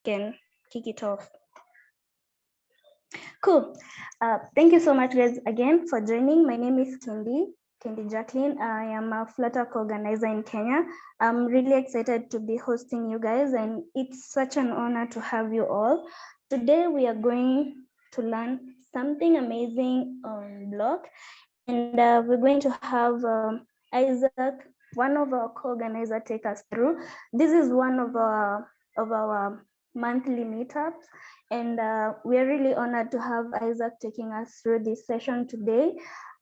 can kick it off. Cool. Thank you so much, guys, again for joining. My name is Kendi Jacqueline. I am a Flutter co-organizer in Kenya. I'm really excited to be hosting you guys, and it's such an honor to have you all. Today, we are going to learn something amazing on Bloc, and we're going to have Isaac, one of our co-organizers, take us through. This is one of our monthly meetups, and we are really honored to have Isaac taking us through this session today.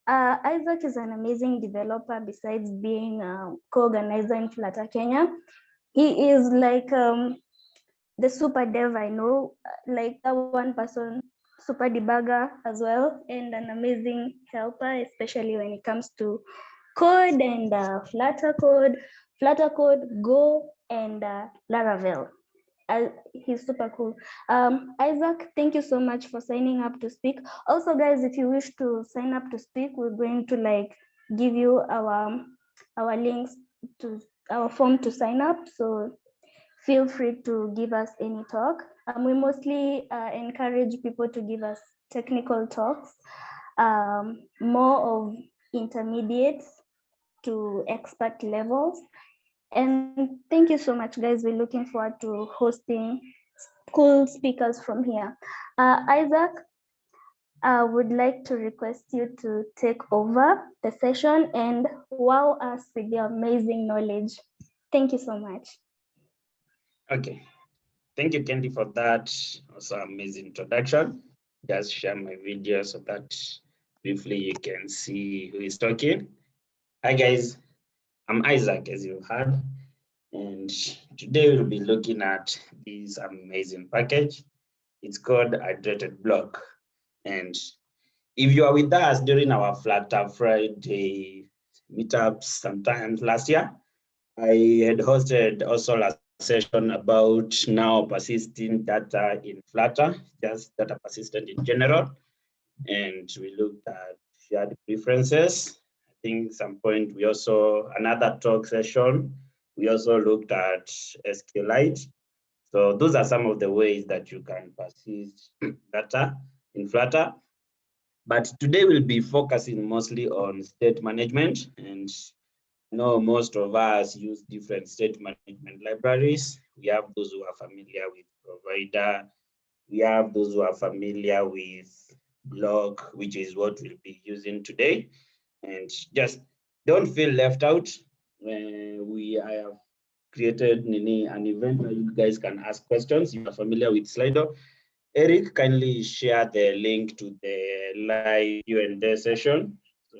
Isaac is an amazing developer besides being a co-organizer in Flutter Kenya. He is like the super dev I know, like a one-person super debugger as well, and an amazing helper, especially when it comes to code and Flutter code, Go, and Laravel. He's super cool. Isaac, thank you so much for signing up to speak. Also, guys, if you wish to sign up to speak, we're going to like give you our links to our form to sign up. So feel free to give us any talk. We mostly encourage people to give us technical talks, more of intermediates to expert levels. And thank you so much, guys. We're looking forward to hosting cool speakers from here. Isaac, I would like to request you to take over the session and wow us with your amazing knowledge. Thank you so much. Okay. Thank you, Kendi, for that also amazing introduction. Just share my video so that briefly you can see who is talking. Hi, guys. I'm Isaac, as you heard. And today we'll be looking at this amazing package. It's called Hydrated Bloc. And if you are with us during our Flutter Friday meetups sometimes last year, I had hosted also a session about now persisting data in Flutter, just data persistent in general. And we looked at shared preferences. I think some point we also, another talk session, we also looked at SQLite. So those are some of the ways that you can persist data in Flutter. But today we'll be focusing mostly on state management, and know most of us use different state management libraries. We have those who are familiar with provider. We have those who are familiar with Bloc, which is what we'll be using today. And just don't feel left out. I have created an event where you guys can ask questions. You are familiar with Slido. Eric, kindly share the link to the live Q&A session. So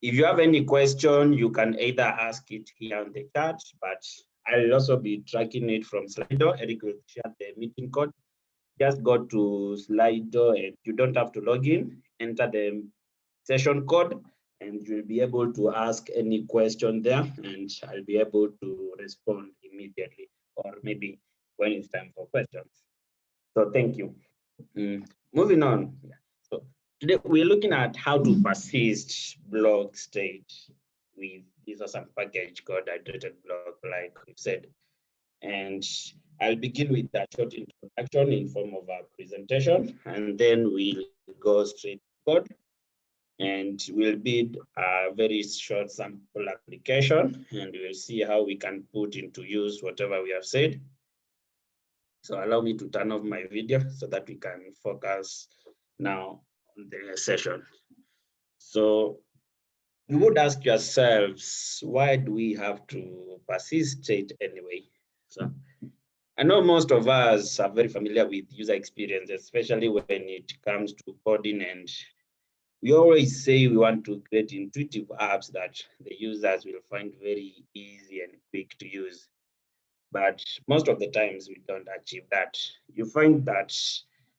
if you have any question, you can either ask it here on the chat, but I'll also be tracking it from Slido. Eric will share the meeting code. Just go to Slido and you don't have to log in, enter the session code, and you'll be able to ask any question there, and I'll be able to respond immediately, or maybe when it's time for questions. So thank you. Moving on. So today we're looking at how to persist Bloc state with this awesome package called Hydrated Bloc, like we said. And I'll begin with a short introduction in form of a presentation, and then we'll go straight to code. And we'll build a very short sample application, and we'll see how we can put into use whatever we have said. So allow me to turn off my video so that we can focus now on the session. So you would ask yourselves, why do we have to persist state anyway? So I know most of us are very familiar with user experience, especially when it comes to coding, and we always say we want to create intuitive apps that the users will find very easy and quick to use. But most of the times we don't achieve that. You find that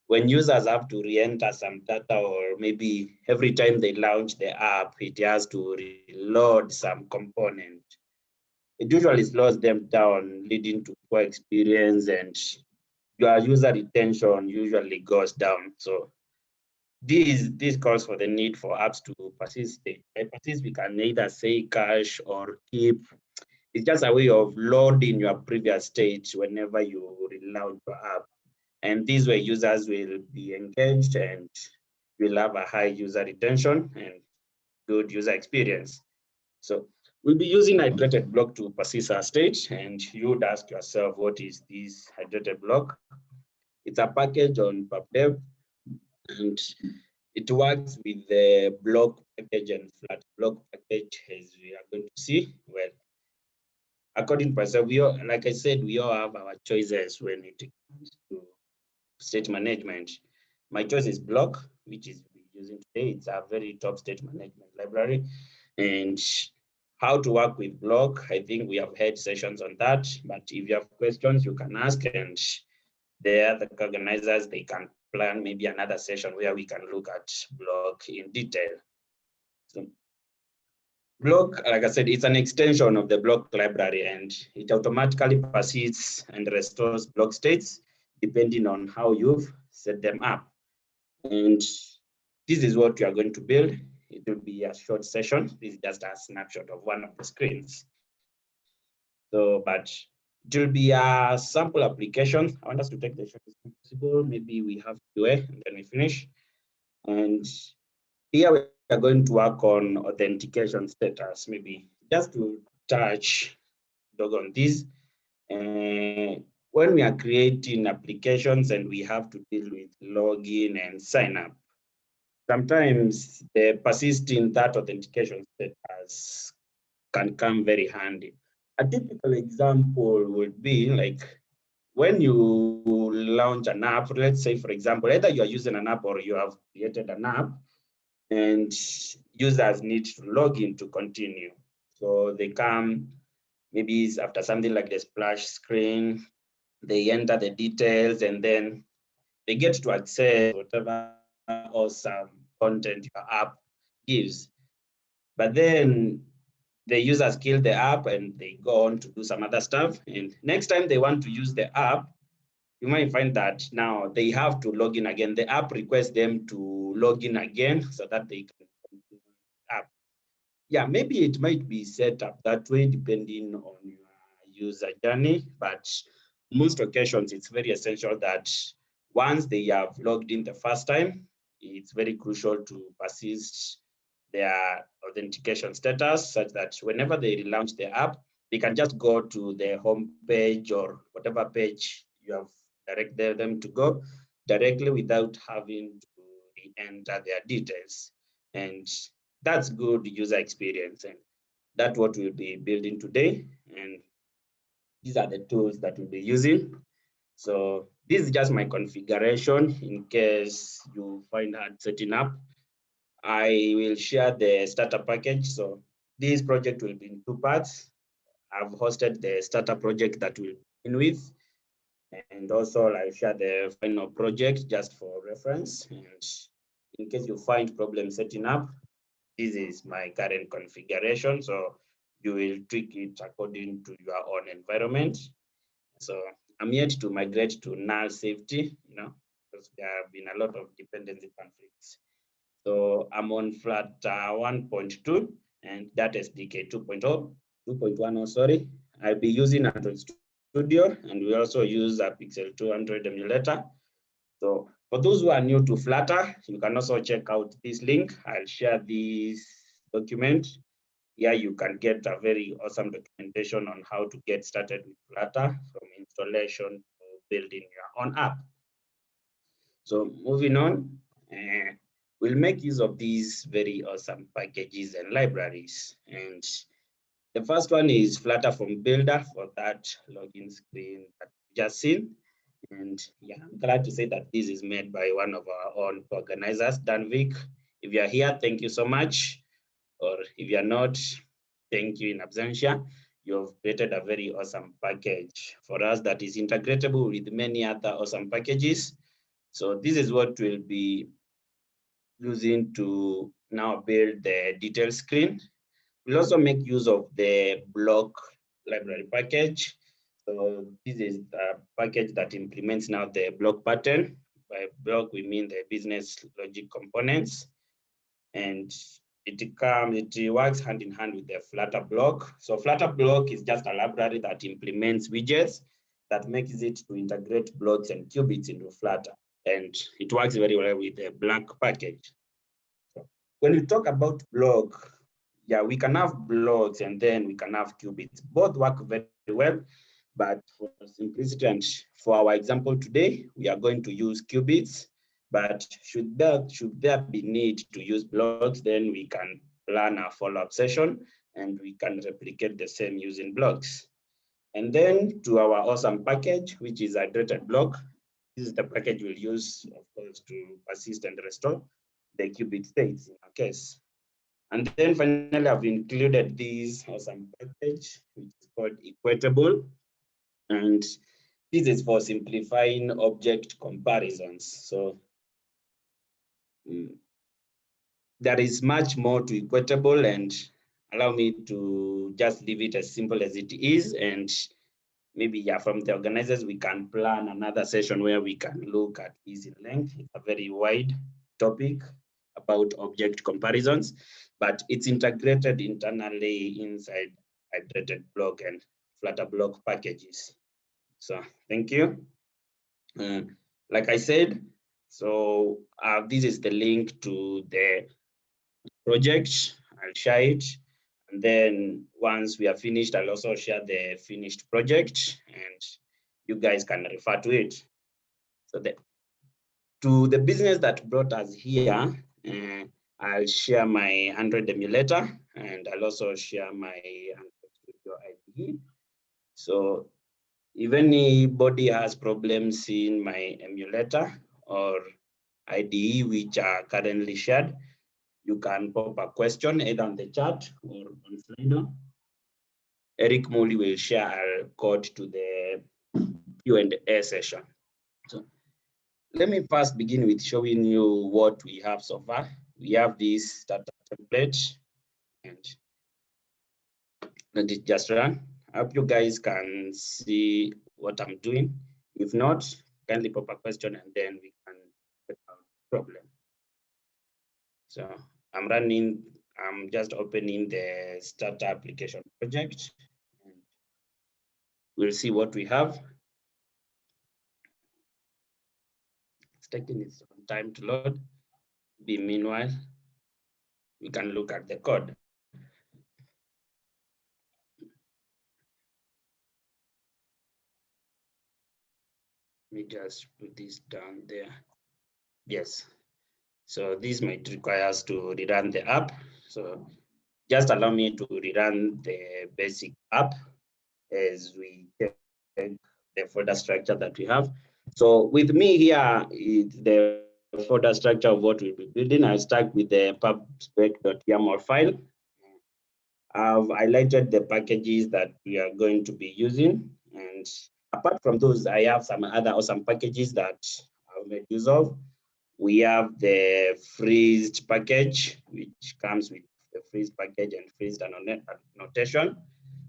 when users have to re-enter some data, or maybe every time they launch the app, it has to reload some component. It usually slows them down, leading to poor experience, and your user retention usually goes down. So this calls for the need for apps to persist state. By persist, we can either say cache or keep. It's just a way of loading your previous state whenever you relaunch your app. And this way users will be engaged and will have a high user retention and good user experience. So we'll be using hydrated block to persist our state, and you would ask yourself, what is this hydrated block? It's a package on PubDev, and it works with the block package and flat block package, as we are going to see. Well, according to myself, like I said, we all have our choices when it comes to state management. My choice is Bloc, which is using today. It's a very top state management library. And how to work with Bloc, I think we have had sessions on that. But if you have questions, you can ask, and the other organizers, they can plan maybe another session where we can look at Bloc in detail. So Bloc, like I said, it's an extension of the Bloc library, and it automatically persists and restores Bloc states depending on how you've set them up. And this is what we are going to build. It will be a short session. This is just a snapshot of one of the screens. So, but it will be a sample application. I want us to take the shortest possible. Maybe we have QA and then we finish. And here we are going to work on authentication status, maybe just to touch on this. When we are creating applications and we have to deal with login and sign up, sometimes the persisting that authentication status can come very handy. A typical example would be like when you launch an app, let's say, for example, either you are using an app or you have created an app and users need to log in to continue. So they come, maybe after something like the splash screen, they enter the details and then they get to access whatever awesome content your app gives. But then the users kill the app and they go on to do some other stuff. And next time they want to use the app, you might find that now they have to log in again. The app requests them to log in again so that they can continue the app. Yeah, maybe it might be set up that way depending on your user journey, but most occasions it's very essential that once they have logged in the first time, it's very crucial to persist their authentication status such that whenever they relaunch the app, they can just go to the home page or whatever page you have directed them to go directly without having to re-enter their details. And that's good user experience. And that's what we'll be building today. And these are the tools that we'll be using. So this is just my configuration in case you find hard setting up. I will share the starter package. So this project will be in two parts. I've hosted the starter project that we'll begin with. And also I'll share the final project just for reference. And in case you find problem setting up, this is my current configuration. So you will tweak it according to your own environment. So I'm yet to migrate to null safety, because there have been a lot of dependency conflicts. So I'm on Flutter 1.2 and that SDK 2.1, sorry. I'll be using Android Studio and we also use a Pixel 2 Android emulator. So for those who are new to Flutter, you can also check out this link. I'll share this document. Here you can get a very awesome documentation on how to get started with Flutter from installation to building your own app. So moving on, we'll make use of these very awesome packages and libraries. And the first one is Flutter Form Builder for that login screen that you just seen. And yeah, I'm glad to say that this is made by one of our own organizers, Danvik. If you're here, thank you so much. Or if you're not, thank you in absentia. You've created a very awesome package for us that is integratable with many other awesome packages. So this is what we'll be using to now build the detail screen. We'll also make use of the Bloc library package. So this is a package that implements now the Bloc pattern. By Bloc, we mean the business logic components. And it works hand in hand with the Flutter Bloc. So Flutter Bloc is just a library that implements widgets that makes it to integrate blocks and qubits into Flutter. And it works very well with the Bloc package. So when we talk about Bloc, yeah, we can have blocks and then we can have qubits. Both work very well, but for simplicity and for our example today, we are going to use qubits. But should there be need to use blocks, then we can plan a follow-up session and we can replicate the same using blocks. And then to our awesome package, which is Hydrated Bloc. This is the package we'll use, of course, to persist and restore the qubit states in our case. And then finally, I've included this awesome package, which is called Equatable. And this is for simplifying object comparisons. So there is much more to Equatable, and allow me to just leave it as simple as it is. And maybe, yeah, from the organizers, we can plan another session where we can look at this in length. It's a very wide topic about object comparisons, but it's integrated internally inside Hydrated Bloc and Flutter Bloc packages. So thank you. Like I said, so this is the link to the project. I'll share it. And then once we are finished, I'll also share the finished project and you guys can refer to it. So to the business that brought us here, I'll share my Android emulator and I'll also share my Android Studio IDE. So if anybody has problems in my emulator or IDE, which are currently shared, you can pop a question either on the chat or on Slido. Eric Muli will share a code to the Q&A session. So let me first begin with showing you what we have so far. We have this starter template and let it just run. I hope you guys can see what I'm doing. If not, kindly pop a question and then we can get out the problem. So I'm just opening the starter application project. And we'll see what we have. It's taking its own time to load. Meanwhile, we can look at the code. Let me just put this down there. Yes. So this might require us to rerun the app. So just allow me to rerun the basic app as we take the folder structure that we have. So with me here is the folder structure of what we'll be building. I'll start with the pubspec.yaml file. I've highlighted the packages that we are going to be using. And apart from those, I have some other awesome packages that I've made use of. We have the freezed package, which comes with the freeze package and freezed annotation.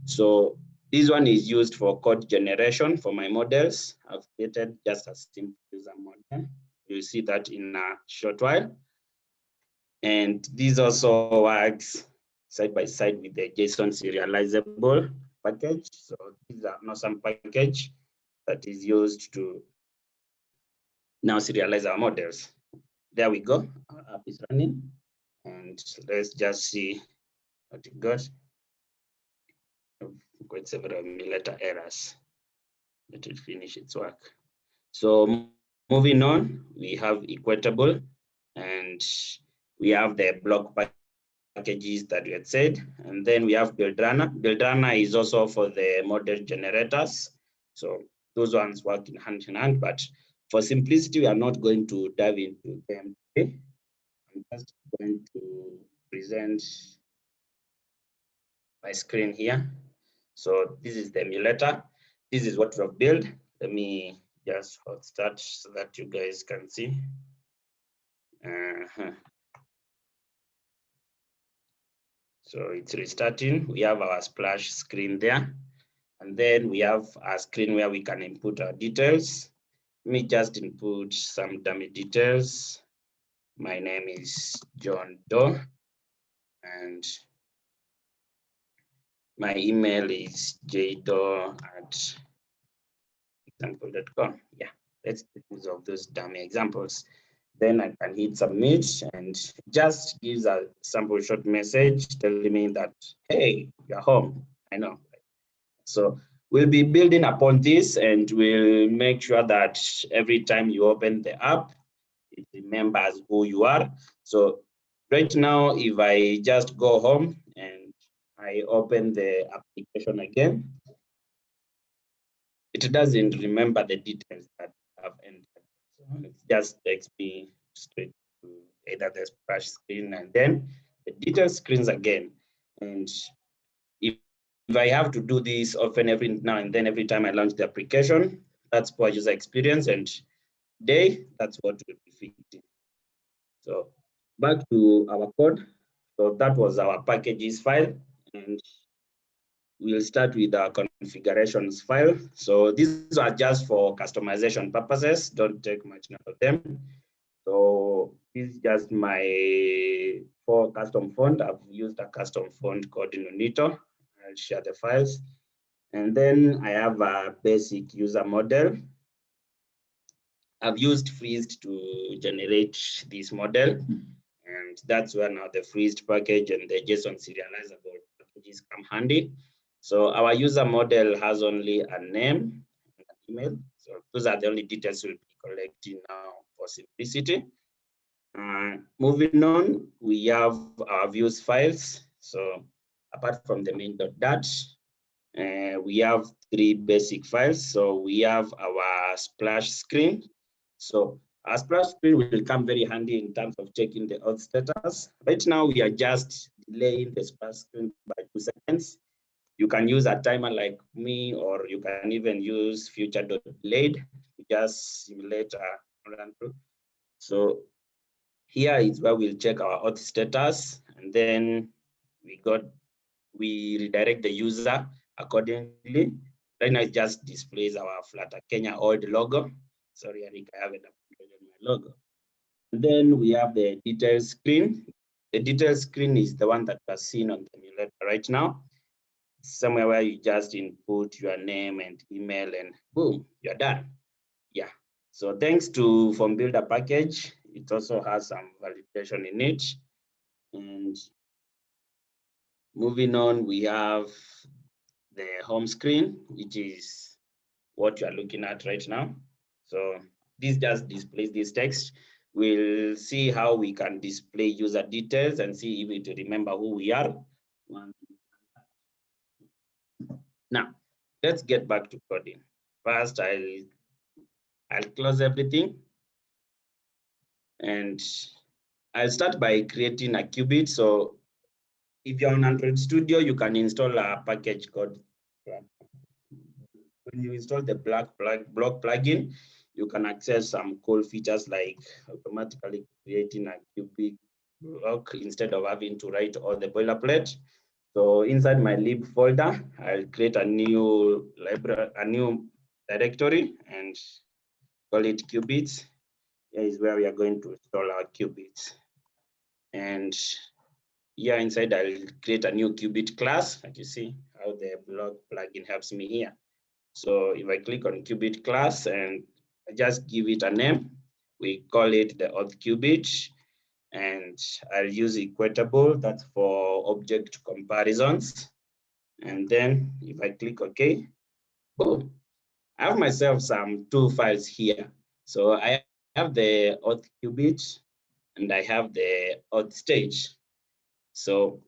So this one is used for code generation for my models. I've created just a simple user model. You'll see that in a short while. And this also works side by side with the JSON serializable package. So this is an awesome package that is used to now serialize our models. There we go. Our app is running. And let's just see what it got. Quite several emulator errors. Let it finish its work. So moving on, we have Equatable and we have the Bloc packages that we had said. And then we have Buildrunner. Buildrunner is also for the model generators. So those ones work in hand, but for simplicity, we are not going to dive into them today. I'm just going to present my screen here. So this is the emulator. This is what we've built. Let me just hot start so that you guys can see. So it's restarting. We have our splash screen there. And then we have a screen where we can input our details. Let me just input some dummy details. My name is John Doe. and my email is jdo@example.com. Yeah, let's make use of those dummy examples. Then I can hit submit, and just gives a sample short message telling me that, hey, you're home. I know. So we'll be building upon this, and we'll make sure that every time you open the app, it remembers who you are. So right now, if I just go home and I open the application again, it doesn't remember the details that I've entered. So it just takes me straight to either the splash screen and then the details screens again. And if I have to do this often every now and then, every time I launch the application, that's poor user experience, and that's what we'll be fixing. So back to our code. So that was our packages file, and we'll start with our configurations file. So these are just for customization purposes. Don't take much note of them. So this is just my for custom font. I've used a custom font called Nonito. I'll share the files. And then I have a basic user model. I've used Freezed to generate this model. And that's where now the Freezed package and the JSON serializable packages come handy. So our user model has only a name and an email. So those are the only details we'll be collecting now for simplicity. Moving on, we have our views files. So apart from the main.dat, we have three basic files. So we have our splash screen. So our splash screen will come very handy in terms of checking the auth status. Right now, we are just delaying the splash screen by 2 seconds. You can use a timer like me, or you can even use future.delayed to just simulate a run through. So here is where we'll check our auth status, and then we redirect the user accordingly. Right now, it just displays our Flutter Kenya old logo. Sorry, I think I haven't uploaded my logo. And then we have the details screen. The details screen is the one that was seen on the emulator right now. Somewhere where you just input your name and email, and boom, you're done. Yeah. So thanks to Form Builder package, it also has some validation in it. And moving on, we have the home screen, which is what you are looking at right now. So this just displays this text. We'll see how we can display user details and see if it remember who we are. Now, let's get back to coding. First, I'll close everything, and I'll start by creating a qubit. So if you're on Android Studio, you can install a package called when you install the Bloc plugin, you can access some cool features like automatically creating a qubit block instead of having to write all the boilerplate. So inside my lib folder, I'll create a new library, a new directory, and call it qubits. Here is where we are going to install our qubits. And here inside, I'll create a new qubit class. Like you see how the Bloc plugin helps me here. So if I click on qubit class and I just give it a name, we call it the auth qubit, and I'll use equatable, that's for object comparisons. And then if I click OK, boom, I have myself some two files here. So I have the auth qubit and I have the auth stage. So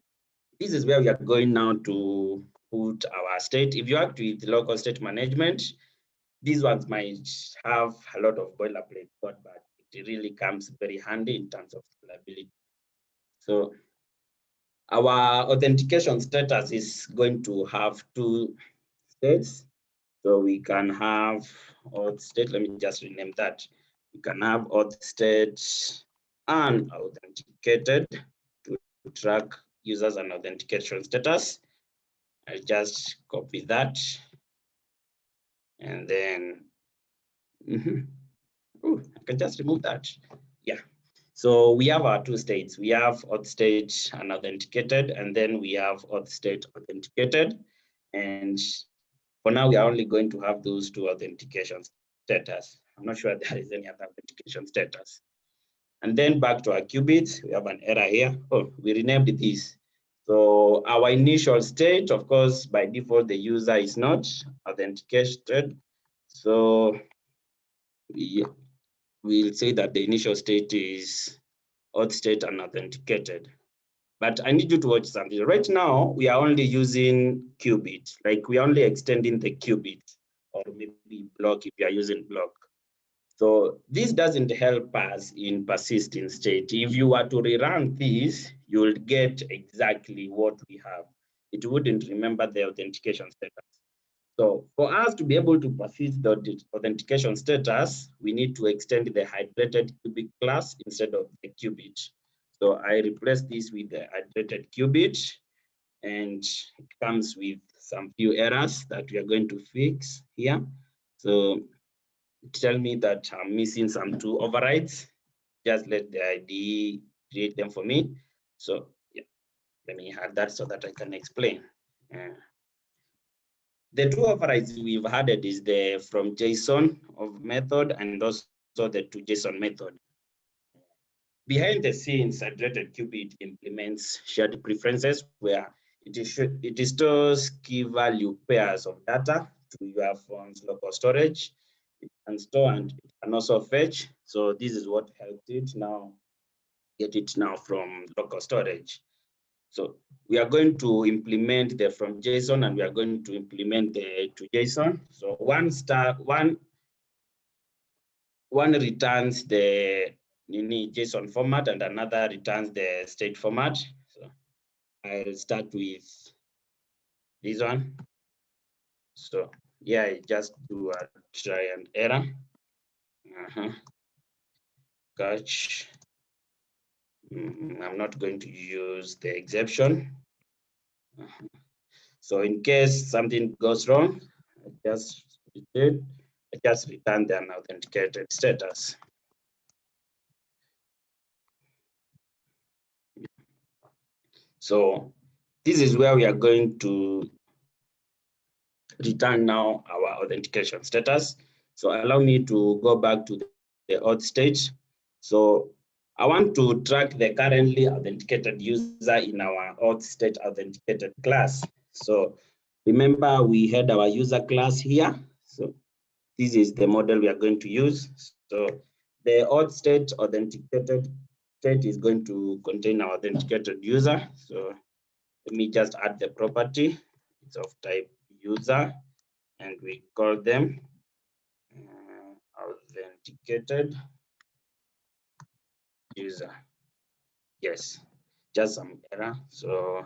this is where we are going now to put our state. If you act with local state management, these ones might have a lot of boilerplate code, but it really comes very handy in terms of scalability. So our authentication status is going to have two states. So we can have auth state, let me just rename that. We can have auth state unauthenticated to track users and authentication status. I'll just copy that. And then, I can just remove that. Yeah. So we have our two states. We have auth state unauthenticated, and then we have auth state authenticated. And for now, we are only going to have those two authentication status. I'm not sure there is any other authentication status. And then back to our qubits, we have an error here. Oh, we renamed this. So our initial state, of course, by default, the user is not authenticated. So we'll say that the initial state is auth state unauthenticated. But I need you to watch something. Right now, we are only using qubit, like we are only extending the qubit, or maybe block if you are using block. So this doesn't help us in persisting state. If you were to rerun this, you'll get exactly what we have. It wouldn't remember the authentication status. So for us to be able to persist the authentication status, we need to extend the hydrated qubit class instead of the qubit. So I replace this with the hydrated qubit, and it comes with some few errors that we are going to fix here. So tell me that I'm missing some two overrides. Just let the IDE create them for me. So yeah, let me add that so that I can explain. The two overrides we've added is the from JSON of method and also the to JSON method. Behind the scenes, hydrated qubit implements shared preferences where it stores key value pairs of data to your phone's local storage. It can store and it can also fetch. So this is what helped it now get it now from local storage. So we are going to implement the from JSON and we are going to implement the to JSON. So one returns the JSON format and another returns the state format. So I'll start with this one. So yeah, I just do a try and error. Catch. I'm not going to use the exception. So in case something goes wrong, I just return the unauthenticated status. So this is where we are going to return now our authentication status. So allow me to go back to the auth state. So I want to track the currently authenticated user in our auth state authenticated class. So remember we had our user class here. So this is the model we are going to use. So the auth state authenticated state is going to contain our authenticated user. So let me just add the property. It's of type user, and we call them authenticated user. Yes, just some error. So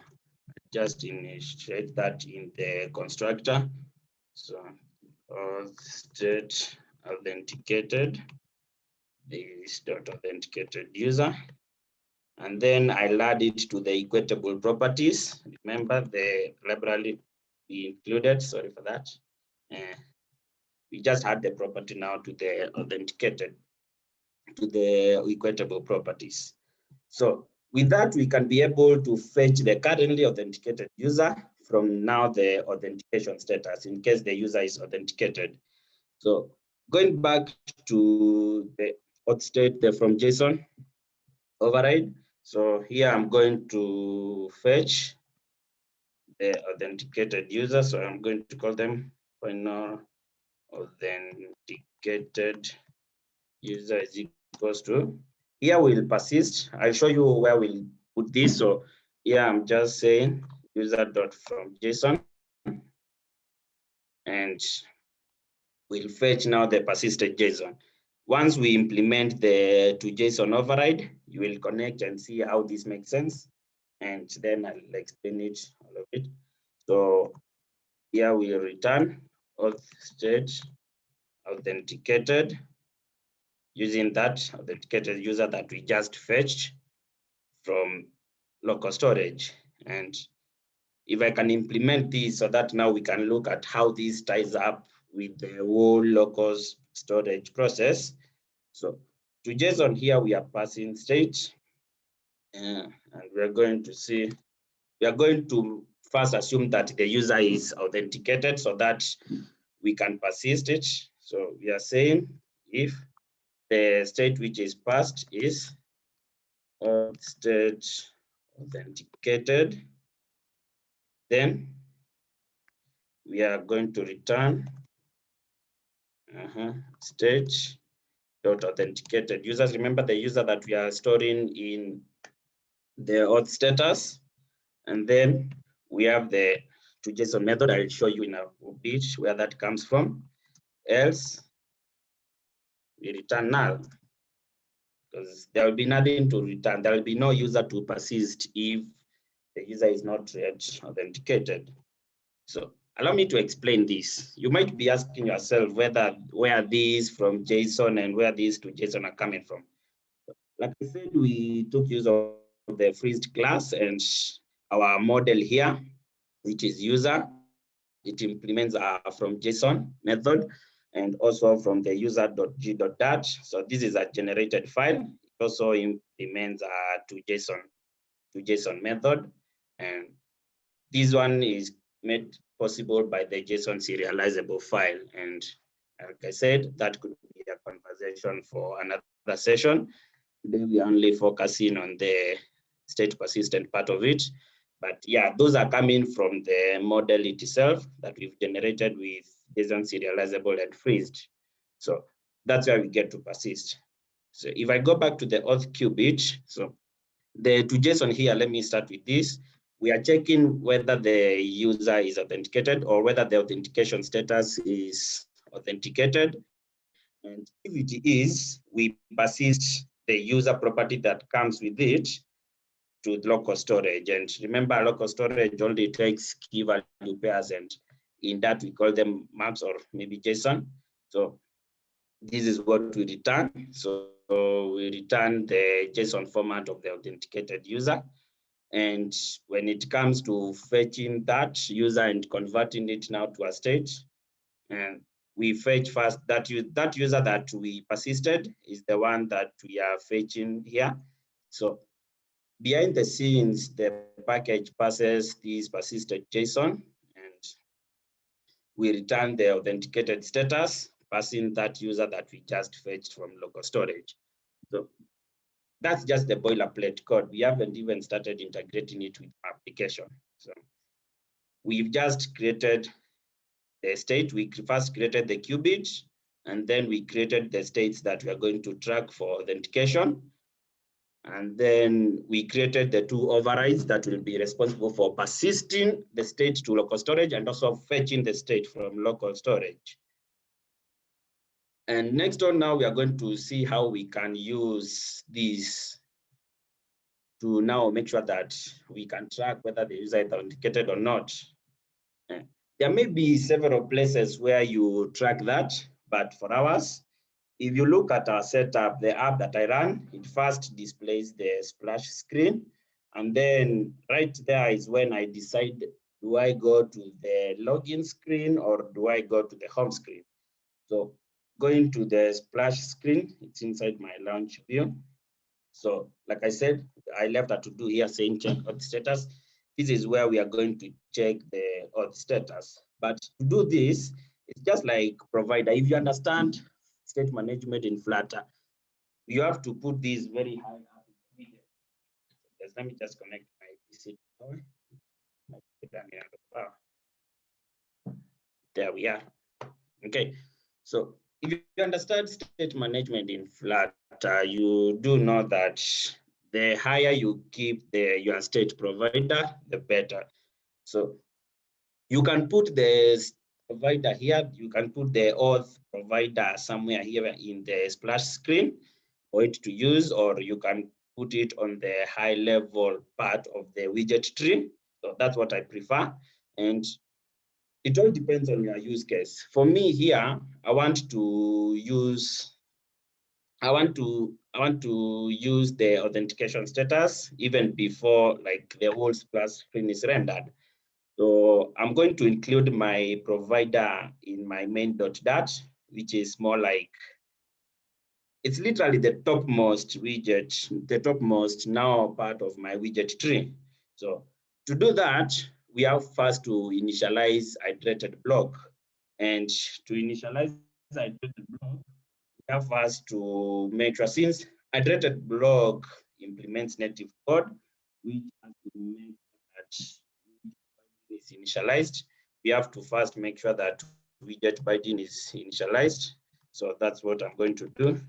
just initiate that in the constructor. So auth state authenticated is dot authenticated user. And then I'll add it to the equatable properties. Remember the library we included, sorry for that. We just add the property now to the authenticated, to the equatable properties. So with that, we can be able to fetch the currently authenticated user from now the authentication status in case the user is authenticated. So going back to the auth state, the from JSON override. So here I'm going to fetch the authenticated user. So I'm going to call them final authenticated user is equals to. Here we'll persist. I'll show you where we'll put this. So here I'm just saying user.fromJSON, and we'll fetch now the persisted JSON. Once we implement the to JSON override, you will connect and see how this makes sense. And then I'll explain it, all of it. So here we return auth state authenticated using that authenticated user that we just fetched from local storage. And if I can implement this so that now we can look at how this ties up with the whole local storage process. So to JSON here, we are passing state, and we are going to see, we are going to first assume that the user is authenticated so that we can persist it. So we are saying if the state which is passed is state authenticated, then we are going to return state dot authenticated users. Remember the user that we are storing in the auth status, and then we have the to JSON method. I'll show you in a bit where that comes from. Else we return null, because there will be nothing to return. There will be no user to persist if the user is not yet authenticated. So allow me to explain this. You might be asking yourself where these from JSON and where these to JSON are coming from. Like I said, we took use of the freezed class and our model here, which is user. It implements from JSON method and also from the user.g.dat. So this is a generated file. It also implements to JSON method, and this one is made possible by the JSON serializable file. And like I said, that could be a conversation for another session. Today we are only focusing on the state persistent part of it. But yeah, those are coming from the model itself that we've generated with JSON serializable and freezed. So that's where we get to persist. So if I go back to the auth qubit, so the to JSON here, let me start with this. We are checking whether the user is authenticated or whether the authentication status is authenticated. And if it is, we persist the user property that comes with it to local storage. And remember, local storage only takes key value pairs, and in that we call them maps or maybe JSON. So this is what we return. So we return the JSON format of the authenticated user. And when it comes to fetching that user and converting it now to a state, and we fetch first that user that we persisted is the one that we are fetching here. So behind the scenes, the package passes this persisted JSON, and we return the authenticated status, passing that user that we just fetched from local storage. So that's just the boilerplate code. We haven't even started integrating it with application. So we've just created the state. We first created the qubit, and then we created the states that we are going to track for authentication. And then we created the two overrides that will be responsible for persisting the state to local storage and also fetching the state from local storage. And next on now, we are going to see how we can use these to now make sure that we can track whether the user is authenticated or not. There may be several places where you track that, but for ours, if you look at our setup, the app that I run, it first displays the splash screen. And then right there is when I decide, do I go to the login screen or do I go to the home screen? So going to the splash screen, it's inside my launch view. So like I said, I left a to-do here saying check auth status. This is where we are going to check the auth status. But to do this, it's just like provider. If you understand state management in Flutter, you have to put these very high up. Let me just connect my PC. There we are. Okay, so if you understand state management in Flutter, you do know that the higher you keep your state provider, the better. So you can put the provider here, you can put the auth provider somewhere here in the splash screen for it to use, or you can put it on the high level part of the widget tree. So that's what I prefer. And it all depends on your use case. For me here, I want to use the authentication status even before like the whole splash screen is rendered. So I'm going to include my provider in my main.dat, which is more like it's literally the topmost widget, the topmost now part of my widget tree. So to do that, we have first to initialize iterated block. And to initialize iterated block, we have first to make sure, since iterated block implements native code, which has to make that is initialized, we have to first make sure that widget binding is initialized. So that's what I'm going to do.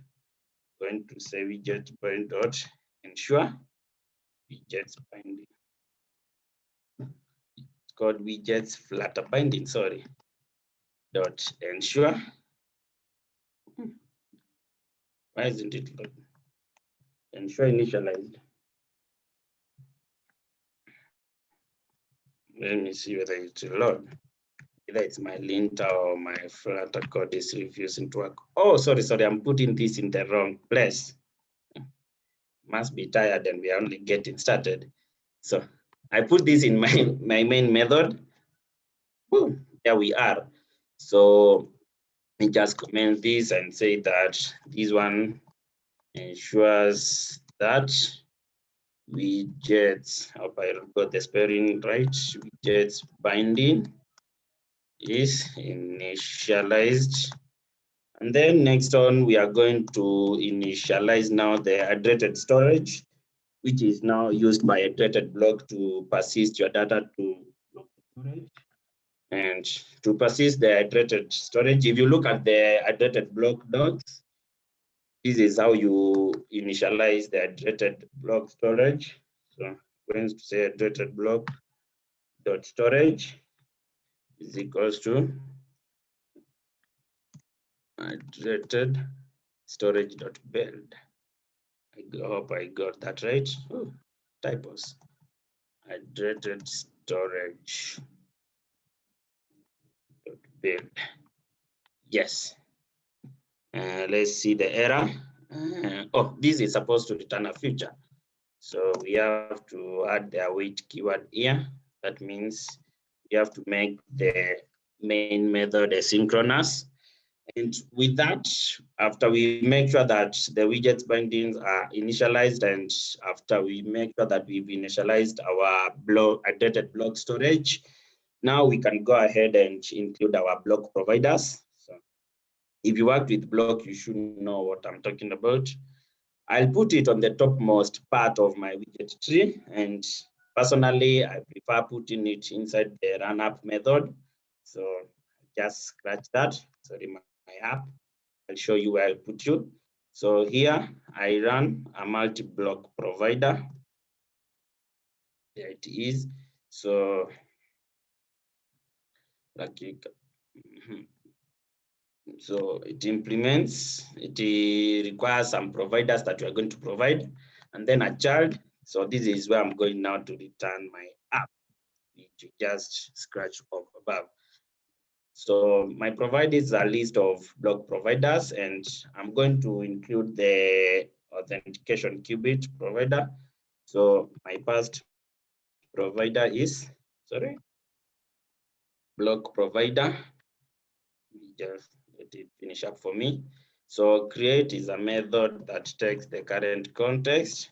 I'm going to say widget bind dot ensure widgets binding. It's called widgets flutter binding, sorry. Dot ensure. Why isn't it loading? Ensure initialized. Let me see whether it will load. Either it's my linter or my Flutter code is refusing to work. Oh, sorry, I'm putting this in the wrong place. Must be tired and we are only getting started. So I put this in my main method. Boom, there we are. So I just comment this and say that this one ensures that widgets, I hope I got the spelling right, widgets binding is initialized. And then next on, we are going to initialize now the iterated storage, which is now used by a iterated block to persist your data to block storage. And to persist the iterated storage, if you look at the iterated block docs, this is how you initialize the iterated block storage. So I'm going to say iterated block dot storage is equals to iterated storage dot build. I hope I got that right. Oh, typos. Iterated storage dot build. Yes. Let's see the error. Oh, this is supposed to return a feature. So we have to add the await keyword here. That means we have to make the main method asynchronous. And with that, after we make sure that the widgets bindings are initialized, and after we make sure that we've initialized our block, updated block storage, now we can go ahead and include our block providers. So if you worked with Bloc, you should know what I'm talking about. I'll put it on the topmost part of my widget tree. And personally, I prefer putting it inside the run app method. So just scratch that. Sorry, my app. I'll show you where I'll put you. So here I run a multi-block provider. There it is. So so it implements, it requires some providers that we are going to provide, and then a child. So this is where I'm going now to return my app, which you just scratch off above. So my provider is a list of block providers, and I'm going to include the authentication qubit provider. So my first provider is, block provider. Just let it finish up for me. So create is a method that takes the current context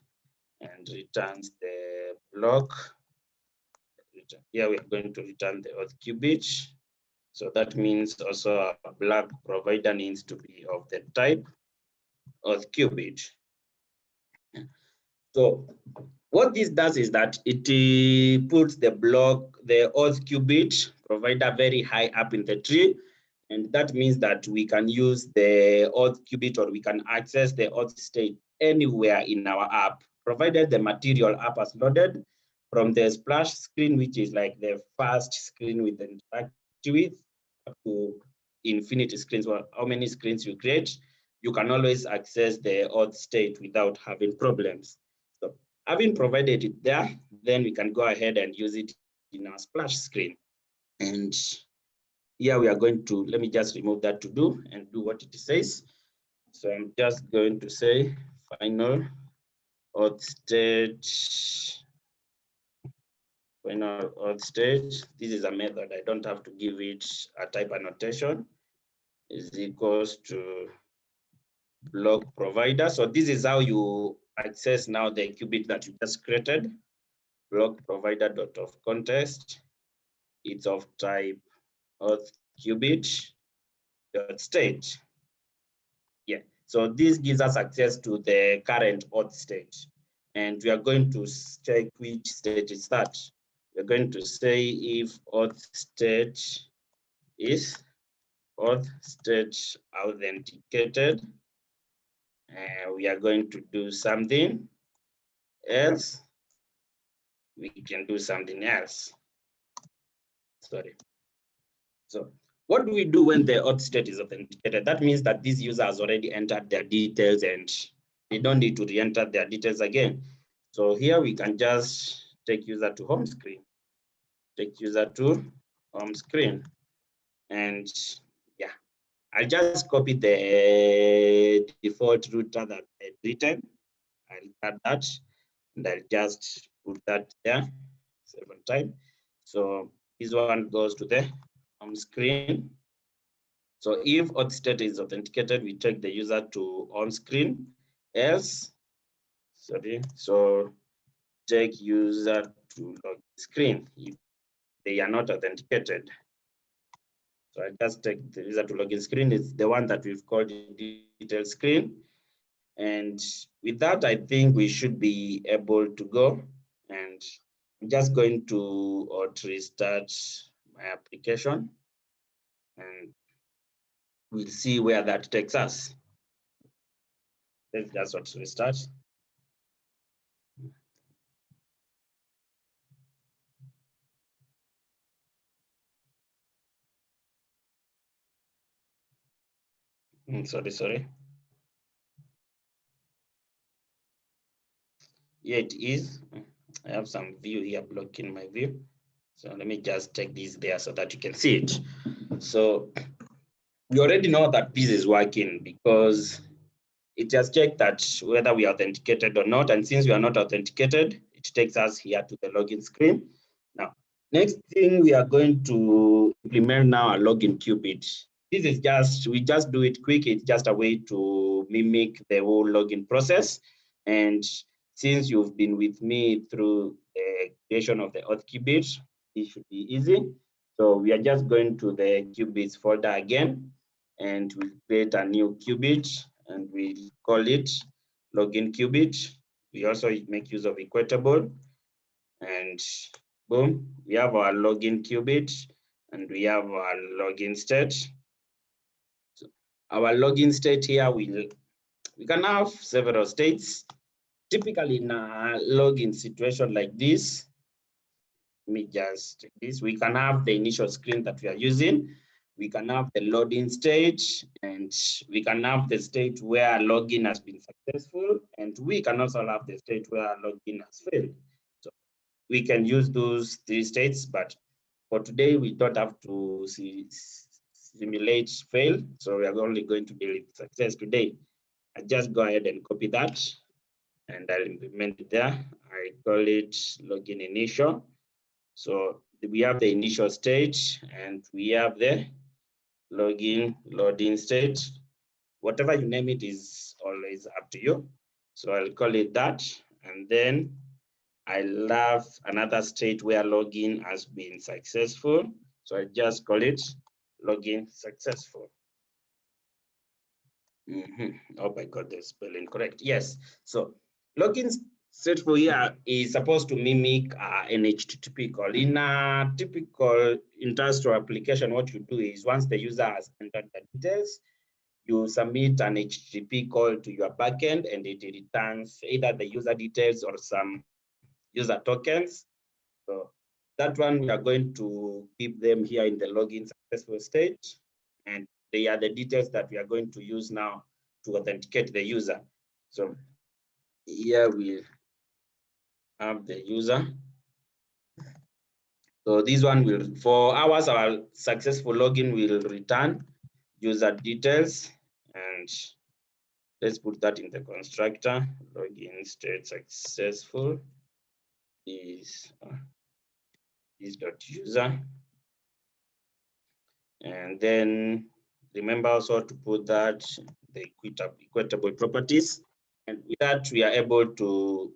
and returns the block. Here we are going to return the auth qubit. So that means also a block provider needs to be of the type auth qubit. So what this does is that it puts the block, the auth qubit provider very high up in the tree. And that means that we can use the auth qubit, or we can access the auth state anywhere in our app, provided the material app has loaded from the splash screen, which is like the first screen with the interact with, to infinity screens, or how many screens you create, you can always access the auth state without having problems. So having provided it there, then we can go ahead and use it in our splash screen. And here we are going to, let me just remove that to do and do what it says. So I'm just going to say final auth state, final auth state. This is a method. I don't have to give it a type annotation. Is equals to block provider. So this is how you access now the qubit that you just created. Block provider dot of context. It's of type auth qubit dot state. Yeah. So this gives us access to the current auth state. And we are going to check which state is that. We're going to say if auth state is auth state authenticated. We are going to do something else. We can do something else. Sorry. So what do we do when the auth state is authenticated? That means that this user has already entered their details and they don't need to re-enter their details again. So here we can just take user to home screen. Take user to home screen. And yeah, I'll just copy the default router that I written. I'll add that and I'll just put that there 7 times. So this one goes to the home screen. So if auth state is authenticated, we take the user to home screen. Else, sorry, so take user to login screen if they are not authenticated. So I just take the user to login screen. It's the one that we've called detail screen. And with that, I think we should be able to go. And I'm just going to auto restart my application. And we'll see where that takes us. Let's just auto restart. Sorry. Yeah, it is. I have some view here blocking my view. So let me just take this there so that you can see it. So we already know that this is working because it just checked that whether we are authenticated or not. And since we are not authenticated, it takes us here to the login screen. Now, next thing we are going to implement now a login qubit. This is just, we just do it quick. It's just a way to mimic the whole login process. And since you've been with me through the creation of the auth qubit, it should be easy. So we are just going to the qubits folder again, and we'll create a new qubit and we call it login qubit. We also make use of equatable, and boom, we have our login qubit and we have our login state. So our login state here, we can have several states. Typically in a login situation like this, let me just take this. We can have the initial screen that we are using. We can have the loading stage, and we can have the state where login has been successful, and we can also have the state where login has failed. So we can use those 3 states, but for today, we don't have to simulate fail. So we are only going to deal with success today. I just go ahead and copy that, and I'll implement it there. I call it login initial. So we have the initial stage and we have the login loading stage. Whatever you name it is always up to you. So I'll call it that. And then I'll have another state where login has been successful. So I just call it login successful. Hope I got the spelling correct. Yes. So login successful here is supposed to mimic an HTTP call. In a typical industrial application, what you do is once the user has entered the details, you submit an HTTP call to your backend and it returns either the user details or some user tokens. So that one, we are going to keep them here in the login successful stage. And they are the details that we are going to use now to authenticate the user. So here we have the user. So this one will, for ours, our successful login will return user details. And let's put that in the constructor. Login state successful is user. And then remember also to put that the equitable properties. And with that, we are able to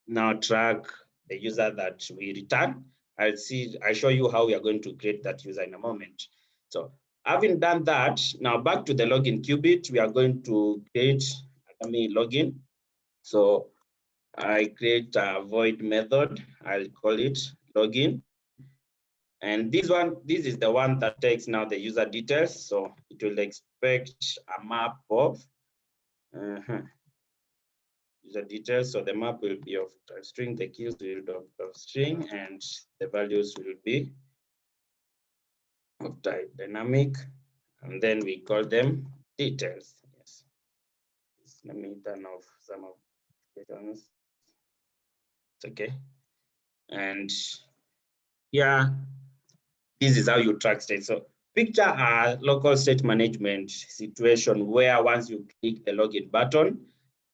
now track the user that we return. I'll show you how we are going to create that user in a moment. So having done that, now back to the login qubit, we are going to create login. So I create a void method. I'll call it login. And this is the one that takes now the user details. So it will expect a map of user details. So the map will be of type string, the keys will be of string, and the values will be of type dynamic. And then we call them details. Yes. Let me turn off some of the buttons. It's okay. And yeah, this is how you track state. So picture a local state management situation where once you click the login button,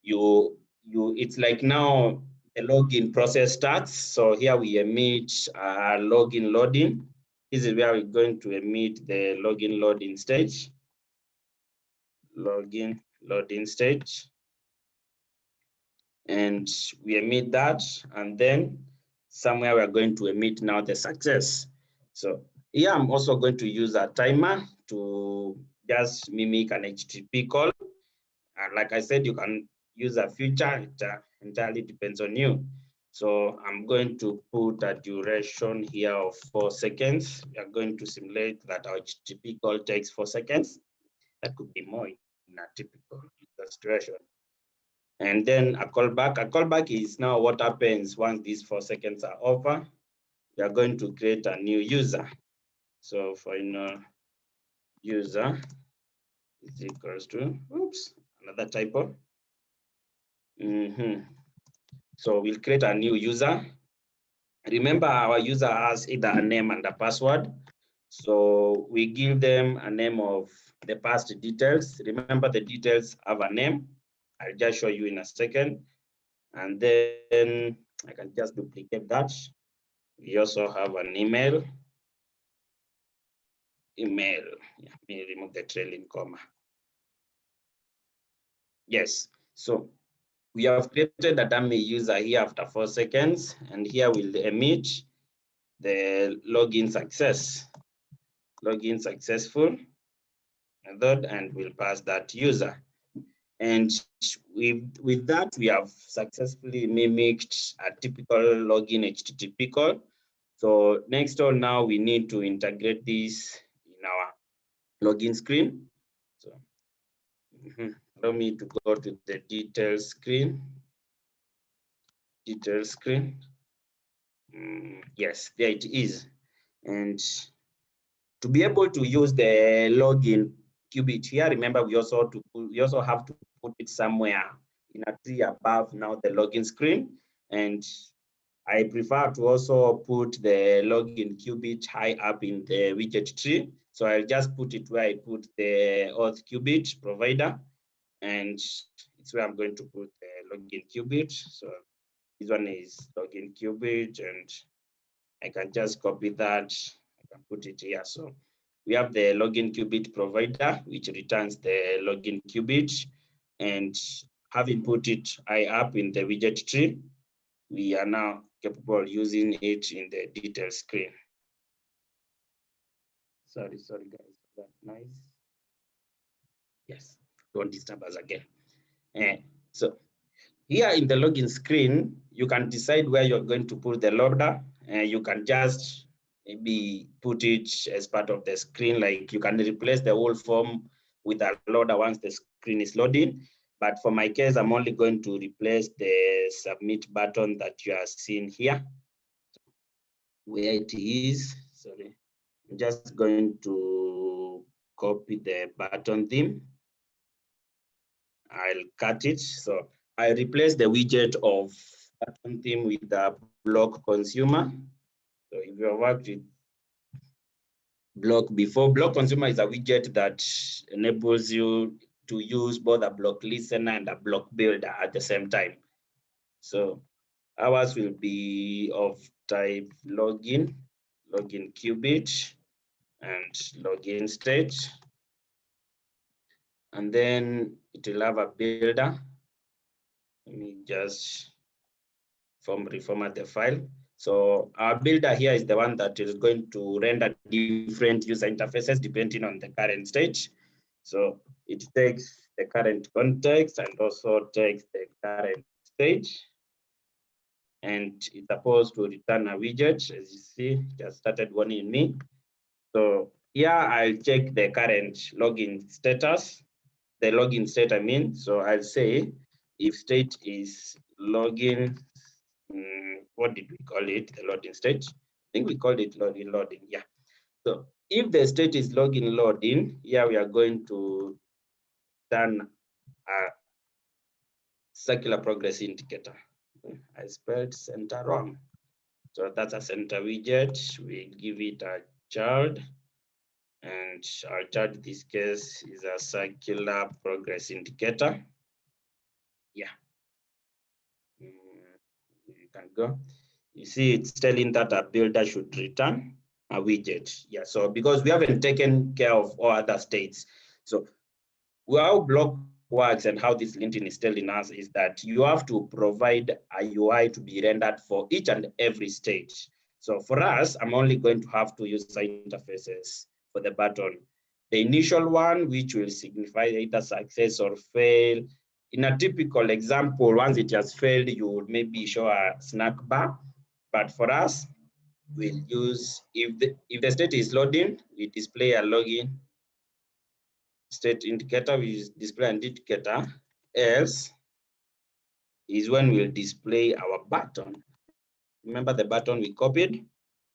it's like now the login process starts. So here we emit login loading. This is where we're going to emit the login loading stage. Login loading stage. And we emit that, and then somewhere we're going to emit now the success. So here I'm also going to use a timer to just mimic an HTTP call. And like I said, you can use a feature, it entirely depends on you. So I'm going to put a duration here of 4 seconds. We are going to simulate that our HTTP call takes 4 seconds. That could be more in a typical situation. And then a callback. A callback is now what happens once these 4 seconds are over. We are going to create a new user. So for user is equals to, oops, another typo. So we'll create a new user. Remember, our user has either a name and a password. So we give them a name of the past details. Remember, the details have a name. I'll just show you in a second. And then I can just duplicate that. We also have an email. Yeah, let me remove the trailing comma. Yes, so we have created a dummy user here after 4 seconds, and here we'll emit the login success. Login successful method, and we'll pass that user. And with that, we have successfully mimicked a typical login HTTP call. So next on now, we need to integrate this in our login screen. So allow me to go to the details screen. Details screen. Yes, there it is. And to be able to use the login qubit here, remember we also have to put it somewhere in a tree above now the login screen. And I prefer to also put the login qubit high up in the widget tree. So I'll just put it where I put the auth qubit provider, and it's where I'm going to put the login qubit. So this one is login qubit, and I can just copy that. I can put it here. So we have the login qubit provider, which returns the login qubit, and having put it high up in the widget tree, we are now capable of using it in the detail screen. Sorry guys, that noise. Yes, don't disturb us again. So here in the login screen, you can decide where you're going to put the loader. You can just maybe put it as part of the screen, like you can replace the whole form with a loader once the screen is loading. But for my case, I'm only going to replace the submit button that you are seeing here. Where it is, sorry, I'm just going to copy the button theme. I'll cut it. So I replace the widget of button theme with the Bloc consumer. So if you have worked with Bloc before, Bloc consumer is a widget that enables you to use both a Bloc listener and a Bloc builder at the same time. So ours will be of type login qubit, and login state. and then it will have a builder. Let me just reformat the file. So our builder here is the one that is going to render different user interfaces depending on the current stage. So it takes the current context and also takes the current stage. And it's supposed to return a widget. As you see, it has started warning me. So here I'll check the current login status, the login state I mean. So I'll say if state is login, what did we call it? The login state. I think we called it loading. Yeah. So if the state is login loading, here we are going to turn a circular progress indicator. I spelled center wrong. So that's a center widget. We give it a child, and our child in this case is a circular progress indicator. Yeah. You can go. You see, it's telling that a builder should return a widget. Yeah. So because we haven't taken care of all other states, so how Bloc works and how this LinkedIn is telling us is that you have to provide a UI to be rendered for each and every stage. So for us, I'm only going to have two user interfaces for the button. The initial one, which will signify either success or fail. In a typical example, once it has failed, you would maybe show a snack bar. But for us, we'll use, if the state is loading, we display a login state indicator, we display an indicator, else is when we'll display our button. Remember the button we copied?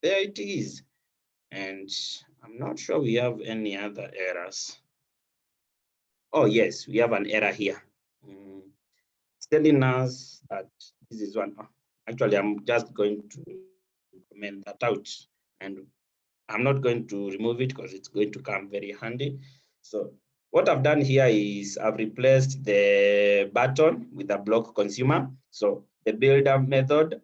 There it is. And I'm not sure we have any other errors. Oh yes, we have an error here. It's telling us that this is one. Actually, I'm just going to comment that out, and I'm not going to remove it because it's going to come very handy. So what I've done here is I've replaced the button with a block consumer. So the builder method,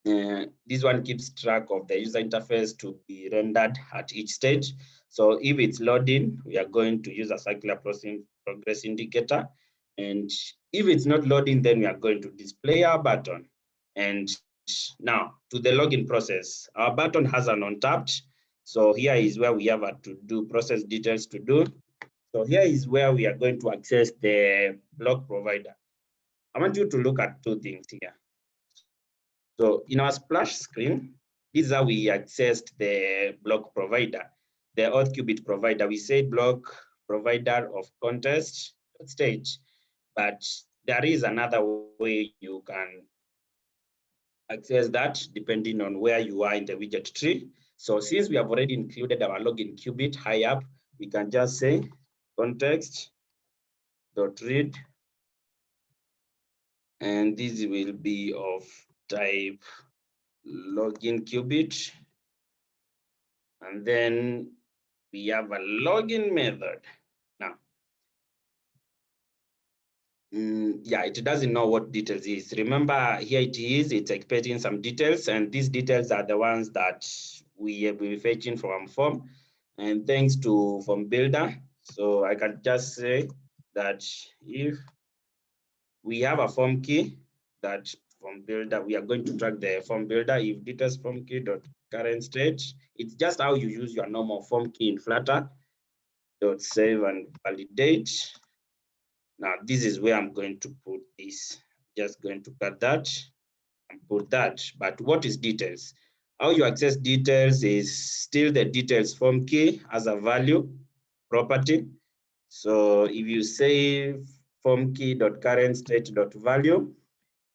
this one keeps track of the user interface to be rendered at each stage. So if it's loading, we are going to use a circular progress indicator. And if it's not loading, then we are going to display our button. And now to the login process, our button has an untapped. So here is where we have a to do process details to do. So here is where we are going to access the block provider. I want you to look at two things here. So in our splash screen, this is how we accessed the block provider, the auth qubit provider. We say block provider of contest stage, but there is another way you can access that depending on where you are in the widget tree. So since we have already included our login qubit high up, we can just say context.read, and this will be of type login qubit. And then we have a login method. Now, yeah, it doesn't know what details is. Remember, here it is, it's expecting some details, and these details are the ones that we have been fetching from form. And thanks to form builder, so I can just say that if we have a form key that form builder, we are going to track the form builder if details form key dot current stage. It's just how you use your normal form key in Flutter. Dot save and validate. Now this is where I'm going to put this. Just going to cut that and put that. But what is details? How you access details is still the details form key as a value property. So if you say form key dot current state dot value,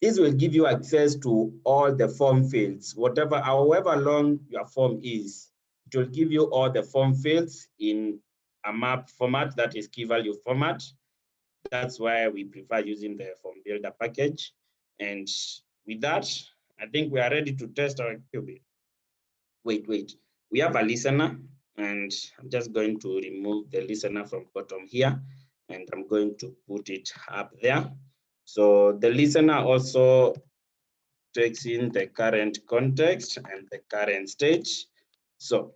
this will give you access to all the form fields, whatever, however long your form is. It will give you all the form fields in a map format, that is key value format. That's why we prefer using the form builder package. And with that, I think we are ready to test our qubit. Wait. We have a listener, and I'm just going to remove the listener from bottom here, and I'm going to put it up there. So the listener also takes in the current context and the current stage. So